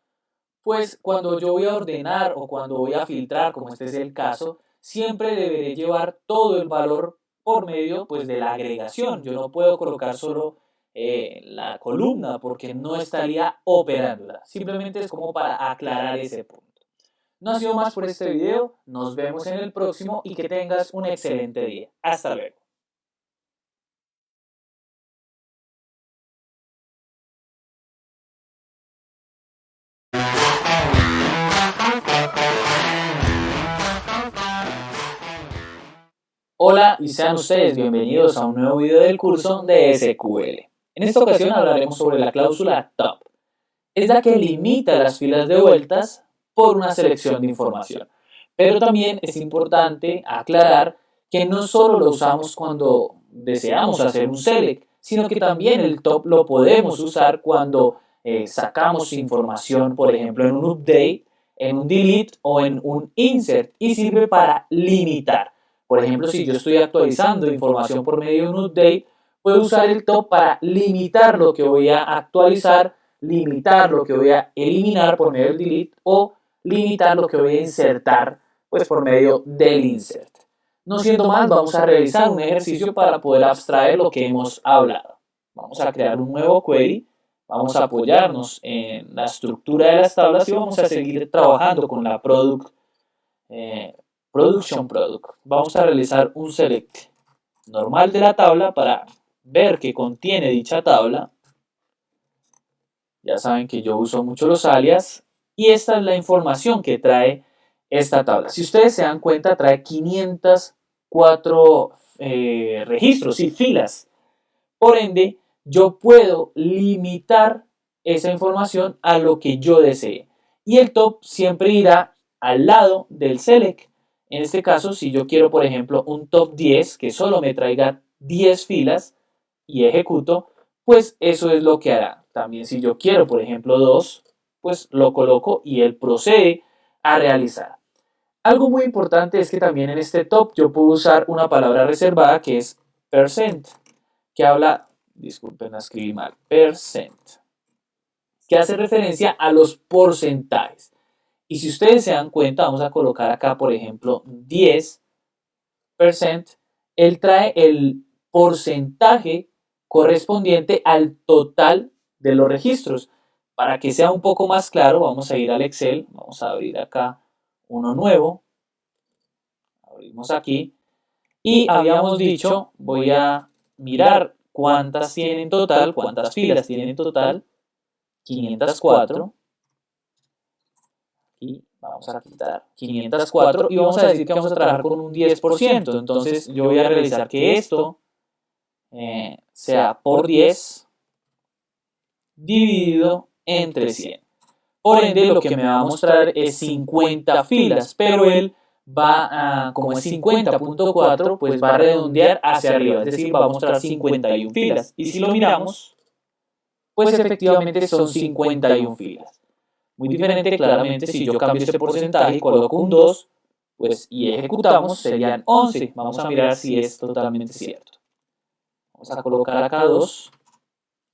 pues cuando yo voy a ordenar o cuando voy a filtrar, como este es el caso, siempre deberé llevar todo el valor por medio pues, de la agregación. Yo no puedo colocar solo la columna porque no estaría operándola. Simplemente es como para aclarar ese punto. No ha sido más por este video. Nos vemos en el próximo y que tengas un excelente día. Hasta luego. Hola y sean ustedes bienvenidos a un nuevo video del curso de SQL. En esta ocasión hablaremos sobre la cláusula top. Es la que limita las filas de vueltas por una selección de información. Pero también es importante aclarar que no solo lo usamos cuando deseamos hacer un select, sino que también el top lo podemos usar cuando sacamos información, por ejemplo, en un update, en un delete o en un insert, y sirve para limitar. Por ejemplo, si yo estoy actualizando información por medio de un update, puedo usar el top para limitar lo que voy a actualizar, limitar lo que voy a eliminar por medio del delete o limitar lo que voy a insertar pues por medio del insert. No siendo más, vamos a realizar un ejercicio para poder abstraer lo que hemos hablado. Vamos a crear un nuevo query, vamos a apoyarnos en la estructura de las tablas y vamos a seguir trabajando con la production product. Vamos a realizar un select normal de la tabla para ver qué contiene dicha tabla. Ya saben que yo uso mucho los alias y esta es la información que trae esta tabla. Si ustedes se dan cuenta, trae 504 registros y filas. Por ende, yo puedo limitar esa información a lo que yo desee. Y el top siempre irá al lado del select. En este caso, si yo quiero, por ejemplo, un top 10 que solo me traiga 10 filas y ejecuto, pues eso es lo que hará. También si yo quiero, por ejemplo, 2, pues lo coloco y él procede a realizar. Algo muy importante es que también en este top yo puedo usar una palabra reservada que es percent, que habla, disculpen, escribí mal, percent, que hace referencia a los porcentajes. Y si ustedes se dan cuenta, vamos a colocar acá, por ejemplo, 10%, él trae el porcentaje correspondiente al total de los registros. Para que sea un poco más claro, vamos a ir al Excel, vamos a abrir acá uno nuevo, abrimos aquí, y habíamos dicho, voy a mirar cuántas tienen en total, cuántas filas tienen en total, 504, y vamos a quitar 504 y vamos a decir que vamos a trabajar con un 10%. Entonces yo voy a realizar que esto sea por 10 dividido entre 100. Por ende, lo que me va a mostrar es 50 filas, pero él va a, como es 50.4, pues va a redondear hacia arriba, es decir, va a mostrar 51 filas. Y si lo miramos, pues efectivamente son 51 filas. Muy diferente, claramente, si yo cambio este porcentaje y coloco un 2, pues y ejecutamos, serían 11. Vamos a mirar si es totalmente cierto. Vamos a colocar acá 2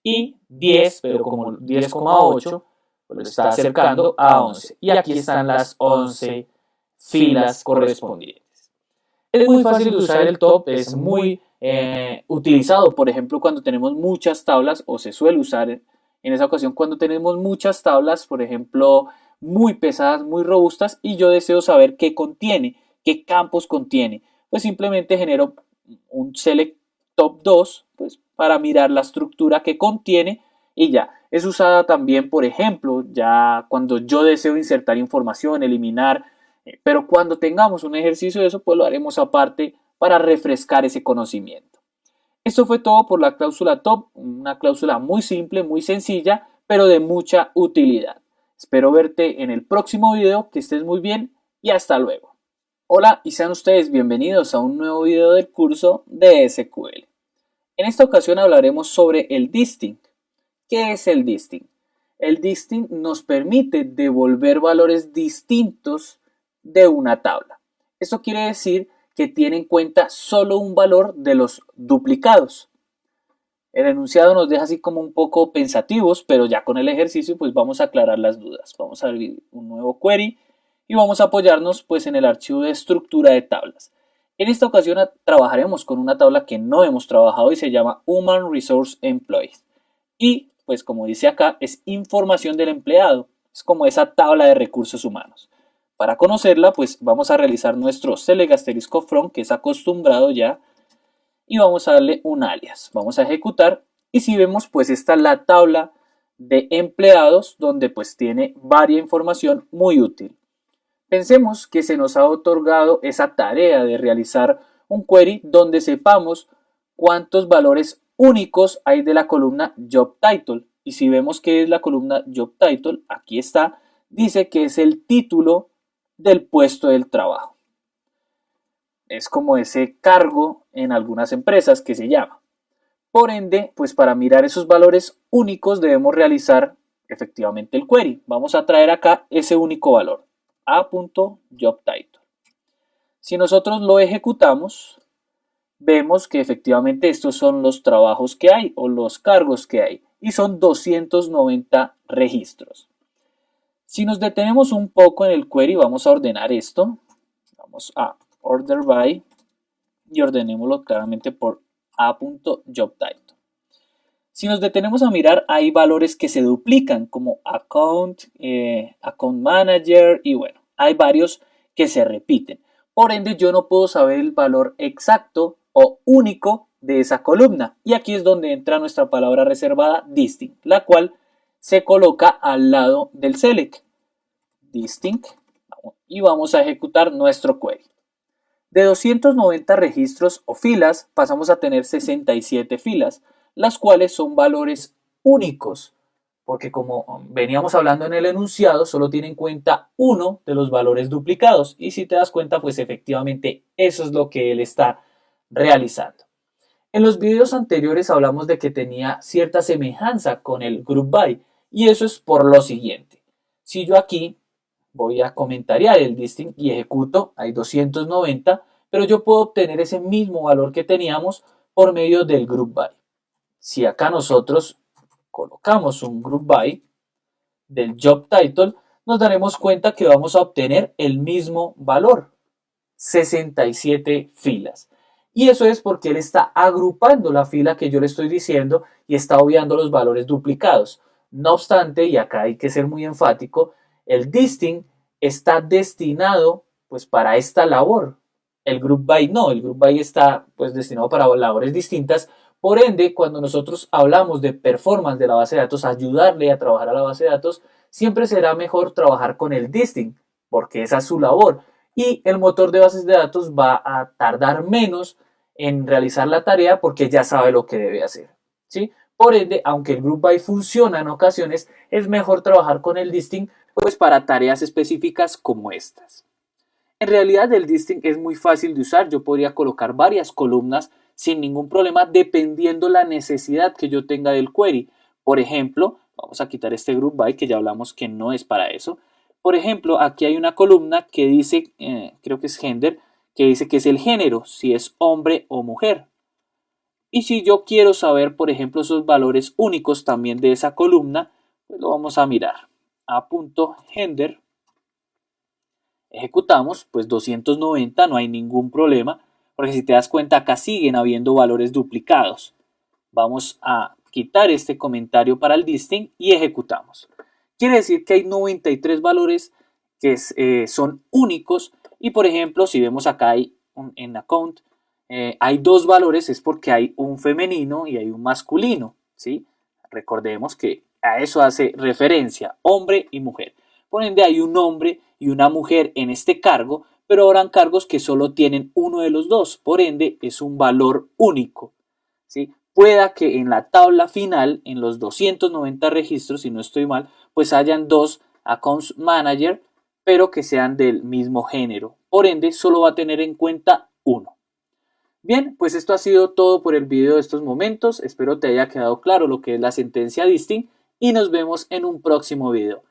y 10, pero como 10,8, pues lo está acercando a 11. Y aquí están las 11 filas correspondientes. Es muy fácil de usar el top, es muy utilizado, por ejemplo, cuando tenemos muchas tablas, o se suele usar en esa ocasión cuando tenemos muchas tablas, por ejemplo, muy pesadas, muy robustas, y yo deseo saber qué contiene, qué campos contiene. Pues simplemente genero un select top 2, pues para mirar la estructura que contiene y ya. Es usada también, por ejemplo, ya cuando yo deseo insertar información, eliminar, pero cuando tengamos un ejercicio de eso, pues lo haremos aparte para refrescar ese conocimiento. Esto fue todo por la cláusula top, una cláusula muy simple, muy sencilla, pero de mucha utilidad. Espero verte en el próximo video, que estés muy bien y hasta luego. Hola y sean ustedes bienvenidos a un nuevo video del curso de SQL. En esta ocasión hablaremos sobre el distinct. ¿Qué es el distinct? El distinct nos permite devolver valores distintos de una tabla. Esto quiere decir que tiene en cuenta solo un valor de los duplicados. El enunciado nos deja así como un poco pensativos, pero ya con el ejercicio pues vamos a aclarar las dudas. Vamos a abrir un nuevo query y vamos a apoyarnos pues en el archivo de estructura de tablas. En esta ocasión trabajaremos con una tabla que no hemos trabajado y se llama Human Resource Employees. Y pues como dice acá, es información del empleado. Es como esa tabla de recursos humanos. Para conocerla pues vamos a realizar nuestro select asterisco from, que es acostumbrado ya, y vamos a darle un alias. Vamos a ejecutar y si vemos pues esta es la tabla de empleados donde pues tiene varia información muy útil. Pensemos que se nos ha otorgado esa tarea de realizar un query donde sepamos cuántos valores únicos hay de la columna Job Title. Y si vemos que es la columna Job Title, aquí está, dice que es el título del puesto del trabajo. Es como ese cargo en algunas empresas que se llama. Por ende, pues para mirar esos valores únicos debemos realizar efectivamente el query. Vamos a traer acá ese único valor, a.jobtitle. Si nosotros lo ejecutamos, vemos que efectivamente estos son los trabajos que hay o los cargos que hay y son 290 registros. Si nos detenemos un poco en el query, vamos a ordenar esto. Vamos a order by y ordenémoslo claramente por a.jobtitle. Si nos detenemos a mirar, hay valores que se duplican como account, account manager y bueno, hay varios que se repiten. Por ende, yo no puedo saber el valor exacto o único de esa columna. Y aquí es donde entra nuestra palabra reservada distinct, la cual se coloca al lado del select. Distinct. Y vamos a ejecutar nuestro query. De 290 registros o filas pasamos a tener 67 filas, las cuales son valores únicos, porque como veníamos hablando en el enunciado, solo tiene en cuenta uno de los valores duplicados. Y si te das cuenta, pues efectivamente eso es lo que él está realizando. En los videos anteriores hablamos de que tenía cierta semejanza con el group by, y eso es por lo siguiente. Si yo aquí voy a comentariar el distinct y ejecuto, hay 290, pero yo puedo obtener ese mismo valor que teníamos por medio del group by. Si acá nosotros colocamos un group by del job title, nos daremos cuenta que vamos a obtener el mismo valor, 67 filas. Y eso es porque él está agrupando la fila que yo le estoy diciendo y está obviando los valores duplicados. No obstante, y acá hay que ser muy enfático, el distinct está destinado pues para esta labor. El group by no, el group by está pues destinado para labores distintas. Por ende, cuando nosotros hablamos de performance de la base de datos, ayudarle a trabajar a la base de datos, siempre será mejor trabajar con el distinct, porque esa es su labor. Y el motor de bases de datos va a tardar menos en realizar la tarea porque ya sabe lo que debe hacer, ¿sí? Por ende, aunque el group by funciona en ocasiones, es mejor trabajar con el distinct pues para tareas específicas como estas. En realidad el distinct es muy fácil de usar, yo podría colocar varias columnas sin ningún problema dependiendo la necesidad que yo tenga del query. Por ejemplo, vamos a quitar este group by que ya hablamos que no es para eso. Por ejemplo, aquí hay una columna que dice, creo que es gender, que dice que es el género, si es hombre o mujer. Y si yo quiero saber, por ejemplo, esos valores únicos también de esa columna, pues lo vamos a mirar. A.gender. Ejecutamos, pues 290, no hay ningún problema, porque si te das cuenta acá siguen habiendo valores duplicados. Vamos a quitar este comentario para el distinct y ejecutamos. Quiere decir que hay 93 valores que son únicos y por ejemplo si vemos acá en account hay dos valores, es porque hay un femenino y hay un masculino, ¿sí? Recordemos que a eso hace referencia, hombre y mujer. Por ende hay un hombre y una mujer en este cargo, pero habrán cargos que solo tienen uno de los dos, por ende es un valor único, ¿sí? Pueda que en la tabla final, en los 290 registros, si no estoy mal, pues hayan dos Accounts Manager, pero que sean del mismo género. Por ende, solo va a tener en cuenta uno. Bien, pues esto ha sido todo por el video de estos momentos. Espero te haya quedado claro lo que es la sentencia distinct y nos vemos en un próximo video.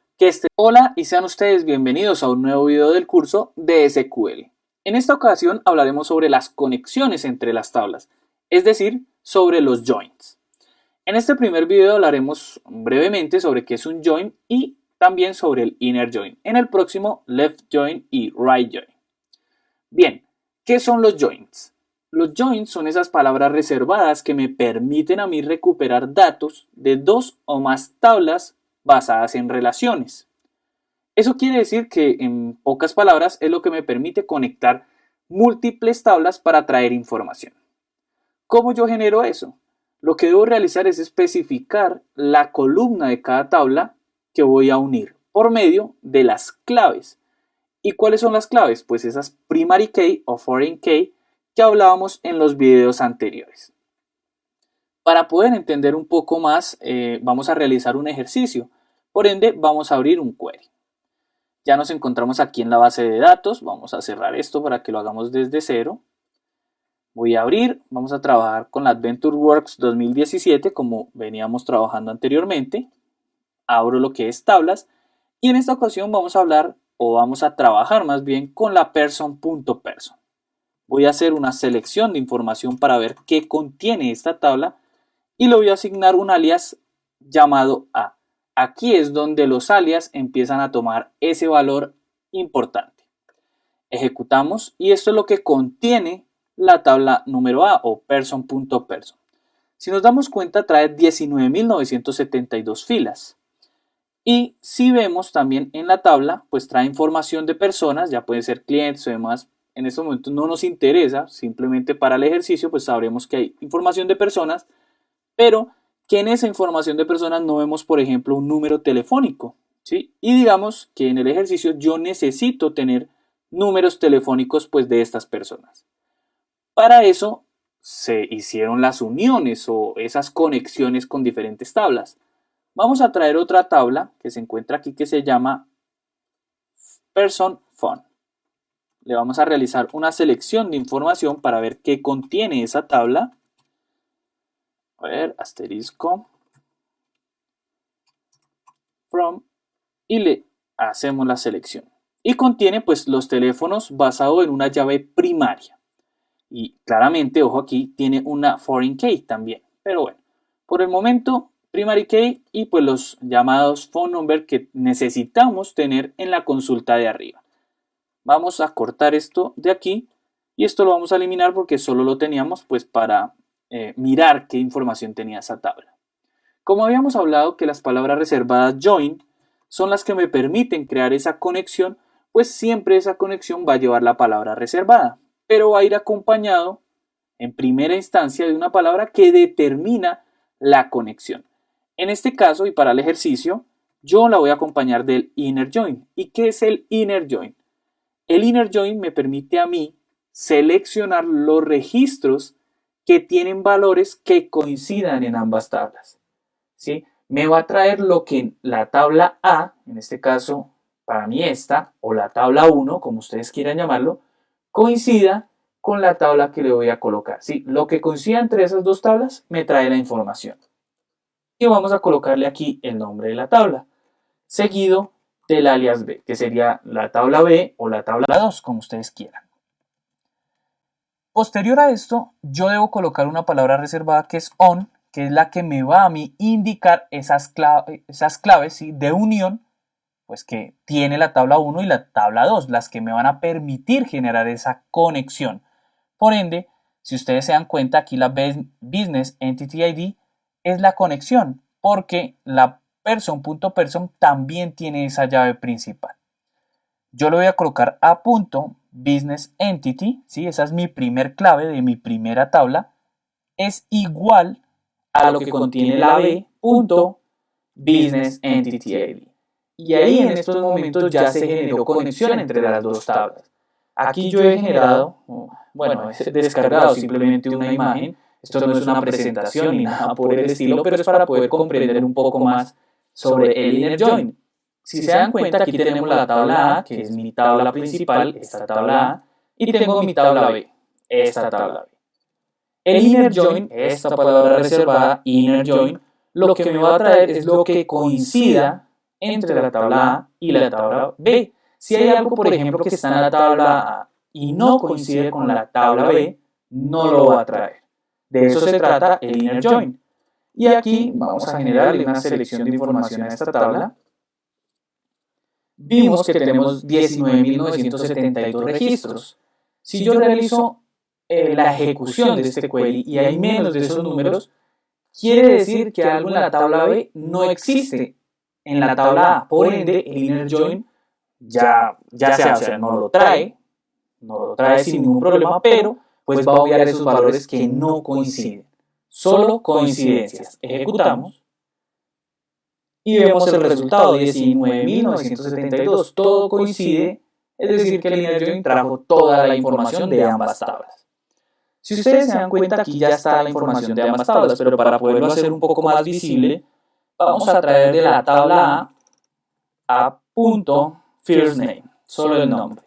Hola y sean ustedes bienvenidos a un nuevo video del curso de SQL. En esta ocasión hablaremos sobre las conexiones entre las tablas, es decir, sobre los joins. En este primer video hablaremos brevemente sobre qué es un join y también sobre el inner join. En el próximo, left join y right join. Bien, ¿qué son los joins? Los joins son esas palabras reservadas que me permiten a mí recuperar datos de dos o más tablas basadas en relaciones. Eso quiere decir que, en pocas palabras, es lo que me permite conectar múltiples tablas para traer información. ¿Cómo yo genero eso? Lo que debo realizar es especificar la columna de cada tabla que voy a unir por medio de las claves. ¿Y cuáles son las claves? Pues esas primary key o foreign key que hablábamos en los videos anteriores. Para poder entender un poco más, vamos a realizar un ejercicio. Por ende, vamos a abrir un query. Ya nos encontramos aquí en la base de datos. Vamos a cerrar esto para que lo hagamos desde cero. Voy a abrir, vamos a trabajar con la AdventureWorks 2017 como veníamos trabajando anteriormente. Abro lo que es tablas y en esta ocasión vamos a hablar o vamos a trabajar más bien con la person.person. Voy a hacer una selección de información para ver qué contiene esta tabla y le voy a asignar un alias llamado A. Aquí es donde los alias empiezan a tomar ese valor importante. Ejecutamos y esto es lo que contiene la tabla número A o person.person. Si nos damos cuenta trae 19.972 filas. Y si vemos también en la tabla, pues trae información de personas, ya pueden ser clientes o demás. En estos momentos no nos interesa, simplemente para el ejercicio pues sabremos que hay información de personas, pero que en esa información de personas no vemos, por ejemplo, un número telefónico, ¿sí? Y digamos que en el ejercicio yo necesito tener números telefónicos pues de estas personas. Para eso se hicieron las uniones o esas conexiones con diferentes tablas. Vamos a traer otra tabla que se encuentra aquí que se llama Person Phone. Le vamos a realizar una selección de información para ver qué contiene esa tabla. A ver, asterisco from y le hacemos la selección. Y contiene pues los teléfonos basado en una llave primaria. Y claramente, ojo aquí, tiene una foreign key también. Pero bueno, por el momento, primary key y pues los llamados phone number que necesitamos tener en la consulta de arriba. Vamos a cortar esto de aquí y esto lo vamos a eliminar porque solo lo teníamos pues para mirar qué información tenía esa tabla. Como habíamos hablado que las palabras reservadas join son las que me permiten crear esa conexión, pues siempre esa conexión va a llevar la palabra reservada, pero va a ir acompañado en primera instancia de una palabra que determina la conexión. En este caso y para el ejercicio, yo la voy a acompañar del inner join. ¿Y qué es el inner join? El inner join me permite a mí seleccionar los registros que tienen valores que coincidan en ambas tablas, ¿sí? Me va a traer lo que la tabla A, en este caso para mí esta, o la tabla 1, como ustedes quieran llamarlo, coincida con la tabla que le voy a colocar, ¿sí? Lo que coincida entre esas dos tablas me trae la información. Y vamos a colocarle aquí el nombre de la tabla, seguido del alias B, que sería la tabla B o la tabla 2, como ustedes quieran. Posterior a esto, yo debo colocar una palabra reservada que es on, que es la que me va a mí indicar esas claves, ¿sí?, de unión, pues que tiene la tabla 1 y la tabla 2, las que me van a permitir generar esa conexión. Por ende, si ustedes se dan cuenta, aquí la Business Entity ID es la conexión, porque la person.person también tiene esa llave principal. Yo le voy a colocar a punto business entity, ¿sí? Esa es mi primer clave de mi primera tabla, es igual a lo que contiene la B punto business entity ID. Y ahí en estos momentos ya se generó conexión entre las dos tablas. Aquí yo he generado, bueno, he descargado simplemente una imagen. Esto no es una presentación ni nada por el estilo, pero es para poder comprender un poco más sobre el inner join. Si se dan cuenta, aquí tenemos la tabla A, que es mi tabla principal, esta tabla A, y tengo mi tabla B, esta tabla B. El inner join, esta palabra reservada, inner join, lo que me va a traer es lo que coincida entre la tabla A y la tabla B. Si hay algo, por ejemplo, que está en la tabla A y no coincide con la tabla B, no lo va a traer. De eso se trata el inner join. Y aquí vamos a generarle una selección de información a esta tabla. Vimos que tenemos 19.972 registros. Si yo realizo la ejecución de este query y hay menos de esos números, quiere decir que algo en la tabla B no existe en la tabla A. Por ende, el inner join ya sea, o sea, no lo trae sin ningún problema, pero pues va a obviar esos valores que no coinciden. Solo coincidencias. Ejecutamos y vemos el resultado, 19.972. Todo coincide, es decir, que el inner join trajo toda la información de ambas tablas. Si ustedes se dan cuenta, aquí ya está la información de ambas tablas, pero para poderlo hacer un poco más visible, vamos a traer de la tabla A punto first name, solo el nombre.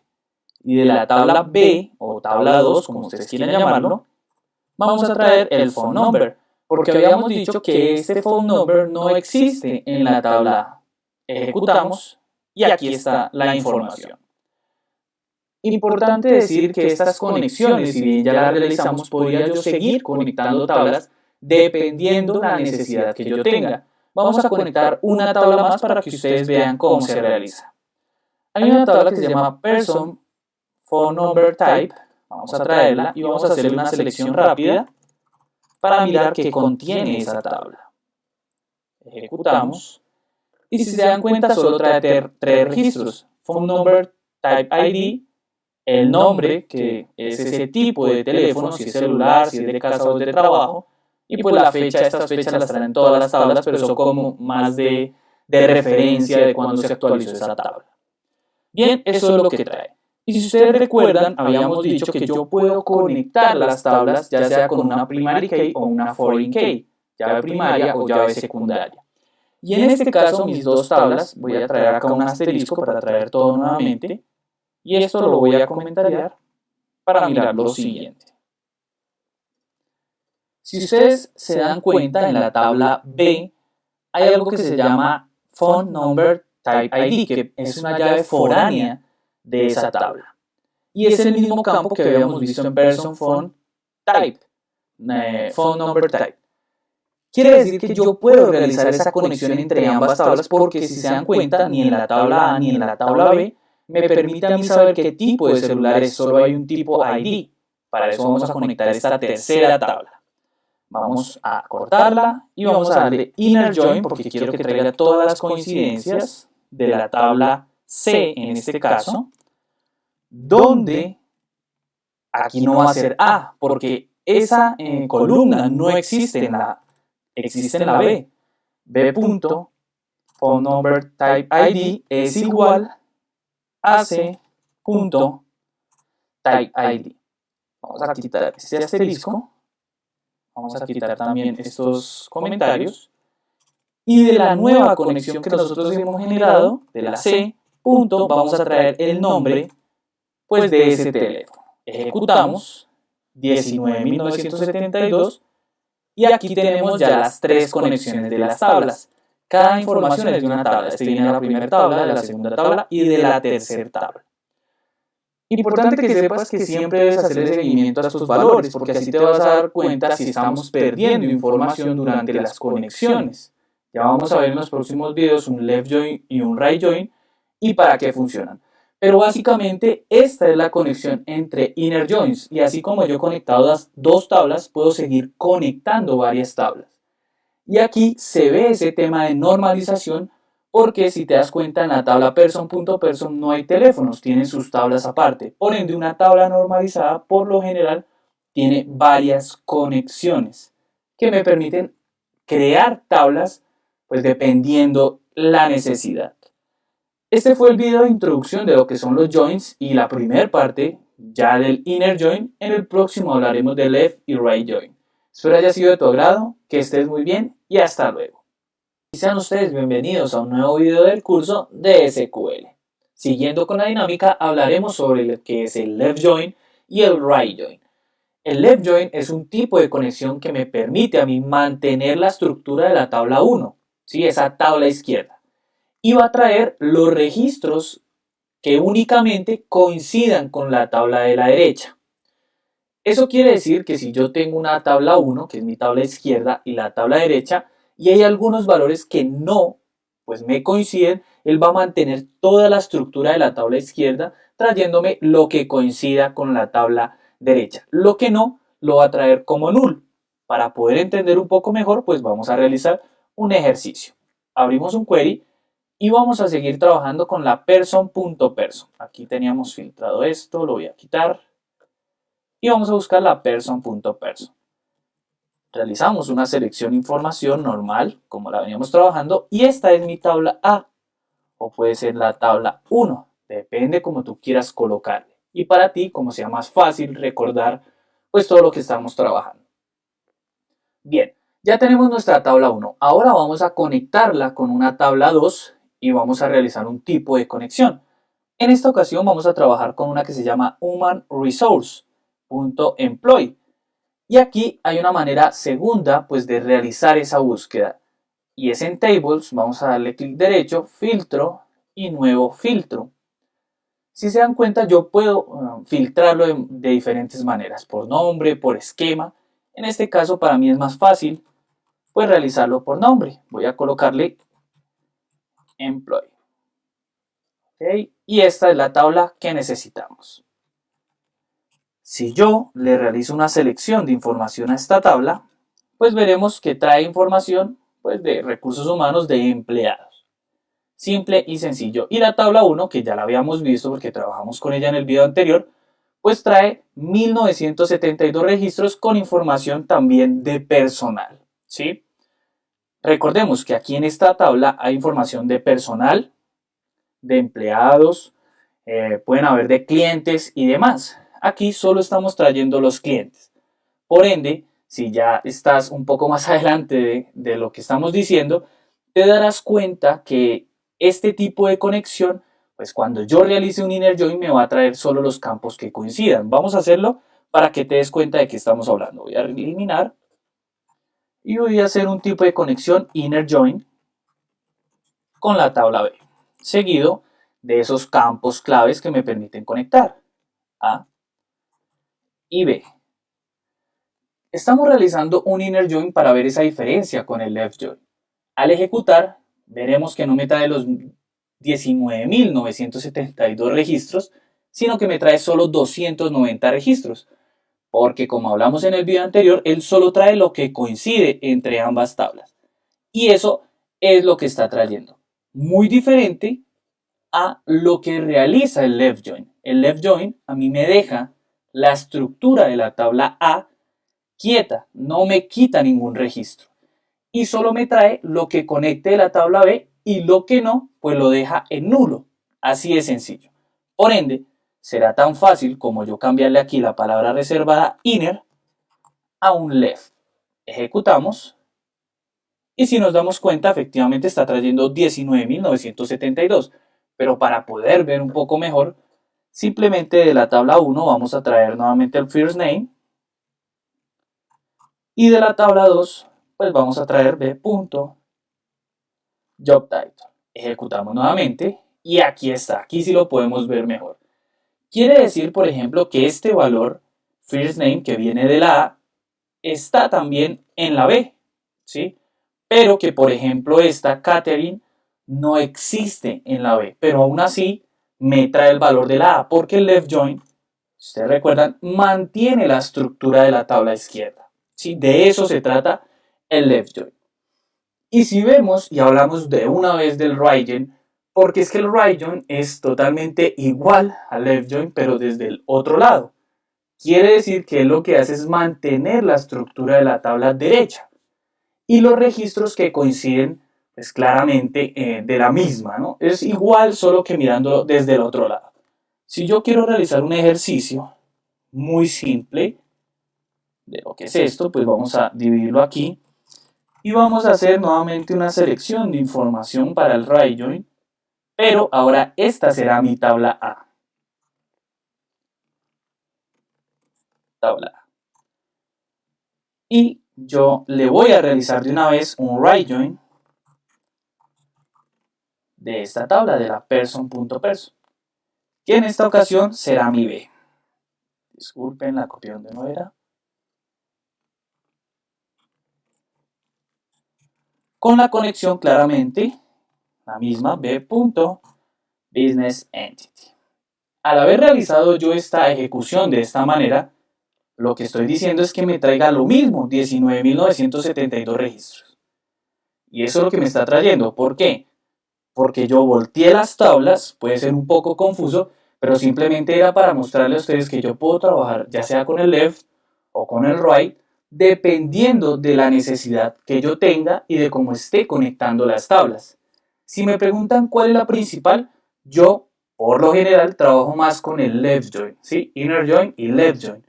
Y de la tabla B, o tabla 2, como ustedes quieran llamarlo, vamos a traer el phone number, porque habíamos dicho que este phone number no existe en la tabla A. Ejecutamos y aquí está la información. Importante decir que estas conexiones, si bien ya las realizamos, podría yo seguir conectando tablas dependiendo la necesidad que yo tenga. Vamos a conectar una tabla más para que ustedes vean cómo se realiza. Hay una tabla que se llama Person Phone Number Type. Vamos a traerla y vamos a hacer una selección rápida para mirar qué contiene esa tabla. Ejecutamos. Y si se dan cuenta, solo trae tres registros. Phone Number Type ID, el nombre, que es ese tipo de teléfono, si es celular, si es de casa o de trabajo, y pues la fecha. Estas fechas las traen todas las tablas, pero son como más de referencia de cuando se actualizó esa tabla. Bien, eso es lo que trae. Y si ustedes recuerdan, habíamos dicho que yo puedo conectar las tablas, ya sea con una primary key o una foreign key, llave primaria o llave secundaria. Y en este caso, mis dos tablas, voy a traer acá un asterisco para traer todo nuevamente, y esto lo voy a comentariar para mirar lo siguiente. Si ustedes se dan cuenta, en la tabla B hay algo que se llama Phone Number Type ID, que es una llave foránea de esa tabla. Y es el mismo campo que habíamos visto en Person Phone Type, Phone Number Type. Quiere decir que yo puedo realizar esa conexión entre ambas tablas porque, si se dan cuenta, ni en la tabla A ni en la tabla B me permite a mí saber qué tipo de celular es. Solo hay un tipo ID. Para eso vamos a conectar esta tercera tabla. Vamos a cortarla y vamos a darle inner join porque quiero que traiga todas las coincidencias de la tabla C en este caso, donde aquí no va a ser A porque esa columna no existe en la B. B punto phone number type ID es igual a C punto type ID. Vamos a quitar este asterisco. Vamos a quitar también estos comentarios. Y de la nueva conexión que nosotros hemos generado, de la C, punto, vamos a traer el nombre pues, de ese teléfono. Ejecutamos 19.972 y aquí tenemos ya las tres conexiones de las tablas. Cada información es de una tabla. Este viene de la primera tabla, de la segunda tabla y de la tercera tabla. Importante que sepas que siempre debes hacerle seguimiento a estos valores, porque así te vas a dar cuenta si estamos perdiendo información durante las conexiones. Ya vamos a ver en los próximos videos un left join y un right join y para qué funcionan. Pero básicamente esta es la conexión entre inner joins, y así como yo he conectado las dos tablas, puedo seguir conectando varias tablas. Y aquí se ve ese tema de normalización, porque si te das cuenta, en la tabla person.person no hay teléfonos, tienen sus tablas aparte. Por ende, una tabla normalizada por lo general tiene varias conexiones que me permiten crear tablas pues dependiendo la necesidad. Este fue el video de introducción de lo que son los joins y la primera parte ya del inner join. En el próximo hablaremos de left y right join. Espero haya sido de tu agrado, que estés muy bien y hasta luego. Y sean ustedes bienvenidos a un nuevo video del curso de SQL. Siguiendo con la dinámica, hablaremos sobre lo que es el left join y el right join. El left join es un tipo de conexión que me permite a mí mantener la estructura de la tabla 1, ¿sí? Esa tabla izquierda. y va a traer los registros que únicamente coincidan con la tabla de la derecha. Eso quiere decir que si yo tengo una tabla 1, que es mi tabla izquierda, y la tabla derecha, y hay algunos valores que no, pues me coinciden, él va a mantener toda la estructura de la tabla izquierda, trayéndome lo que coincida con la tabla derecha. Lo que no, lo va a traer como null. Para poder entender un poco mejor, pues vamos a realizar un ejercicio. Abrimos un query y vamos a seguir trabajando con la person.person. Aquí teníamos filtrado esto, lo voy a quitar y vamos a buscar la person.person. Realizamos una selección de información normal, como la veníamos trabajando, y esta es mi tabla A, o puede ser la tabla 1, depende como tú quieras colocarle. Y para ti, como sea más fácil recordar, pues todo lo que estamos trabajando. Bien, ya tenemos nuestra tabla 1. Ahora vamos a conectarla con una tabla 2 y vamos a realizar un tipo de conexión. En esta ocasión vamos a trabajar con una que se llama Human Resource.employee. Y aquí hay una manera segunda pues de realizar esa búsqueda. Y es en Tables, vamos a darle clic derecho, filtro y nuevo filtro. Si se dan cuenta, yo puedo filtrarlo de diferentes maneras, por nombre, por esquema. En este caso para mí es más fácil pues realizarlo por nombre. Voy a colocarle Employee. ¿Okay? Y esta es la tabla que necesitamos. Si yo le realizo una selección de información a esta tabla, pues veremos que trae información pues, de recursos humanos de empleados. Simple y sencillo. Y la tabla 1, que ya la habíamos visto porque trabajamos con ella en el video anterior, pues trae 1972 registros con información también de personal. ¿Sí? Recordemos que aquí en esta tabla hay información de personal, de empleados, pueden haber de clientes y demás. Aquí solo estamos trayendo los clientes. Por ende, si ya estás un poco más adelante de lo que estamos diciendo, te darás cuenta que este tipo de conexión, pues cuando yo realice un inner join me va a traer solo los campos que coincidan. Vamos a hacerlo para que te des cuenta de qué estamos hablando. Voy a eliminar y voy a hacer un tipo de conexión inner join con la tabla B, seguido de esos campos claves que me permiten conectar A y B. Estamos realizando un inner join para ver esa diferencia con el left join. Al ejecutar, veremos que no me trae los 19.972 registros, sino que me trae solo 290 registros, porque como hablamos en el video anterior, él solo trae lo que coincide entre ambas tablas. Y eso es lo que está trayendo. Muy diferente a lo que realiza el left join. El left join a mí me deja la estructura de la tabla A quieta, no me quita ningún registro. Y solo me trae lo que conecte de la tabla B y lo que no, pues lo deja en nulo. Así de sencillo. Por ende, será tan fácil como yo cambiarle aquí la palabra reservada inner a un left. Ejecutamos y si nos damos cuenta, efectivamente está trayendo 19.972. Pero para poder ver un poco mejor, simplemente de la tabla 1 vamos a traer nuevamente el first name. Y de la tabla 2, pues vamos a traer b.job title. Ejecutamos nuevamente y aquí está. Aquí sí lo podemos ver mejor. Quiere decir, por ejemplo, que este valor first name que viene de la A está también en la B, ¿sí? Pero que, por ejemplo, esta Catherine no existe en la B, pero aún así me trae el valor de la A, porque el left join, si ustedes recuerdan, mantiene la estructura de la tabla izquierda, ¿sí? De eso se trata el left join. Y si vemos y hablamos de una vez del right join, porque es que el right join es totalmente igual al left join, pero desde el otro lado. Quiere decir que lo que hace es mantener la estructura de la tabla derecha y los registros que coinciden pues claramente de la misma, ¿no? Es igual solo que mirándolo desde el otro lado. Si yo quiero realizar un ejercicio muy simple de lo que es esto, pues vamos a dividirlo aquí y vamos a hacer nuevamente una selección de información para el right join, pero ahora esta será mi tabla A. Tabla A. Y yo le voy a realizar de una vez un right join de esta tabla de la person.person, que en esta ocasión será mi B. Disculpen, la copié donde no era. Con la conexión claramente, la misma B.BusinessEntity. Al haber realizado yo esta ejecución de esta manera, lo que estoy diciendo es que me traiga lo mismo, 19.972 registros. Y eso es lo que me está trayendo. ¿Por qué? Porque yo volteé las tablas, puede ser un poco confuso, pero simplemente era para mostrarle a ustedes que yo puedo trabajar ya sea con el left o con el right, dependiendo de la necesidad que yo tenga y de cómo esté conectando las tablas. Si me preguntan cuál es la principal, yo por lo general trabajo más con el left join, ¿sí? Inner join y left join.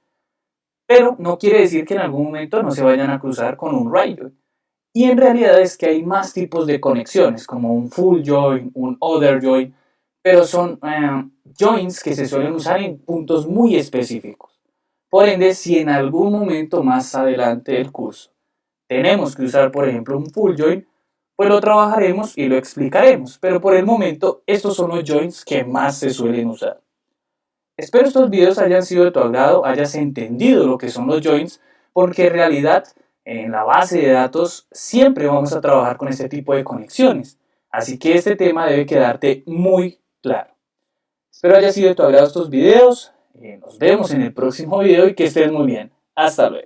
Pero no quiere decir que en algún momento no se vayan a cruzar con un right join. Y en realidad es que hay más tipos de conexiones, como un full join, un other join, pero son joins que se suelen usar en puntos muy específicos. Por ende, si en algún momento más adelante del curso tenemos que usar, por ejemplo, un full join, pues lo trabajaremos y lo explicaremos. Pero por el momento, estos son los joins que más se suelen usar. Espero estos videos hayan sido de tu agrado, hayas entendido lo que son los joins, porque en realidad en la base de datos siempre vamos a trabajar con este tipo de conexiones. Así que este tema debe quedarte muy claro. Espero haya sido de tu agrado estos videos. Nos vemos en el próximo video y que estés muy bien. Hasta luego.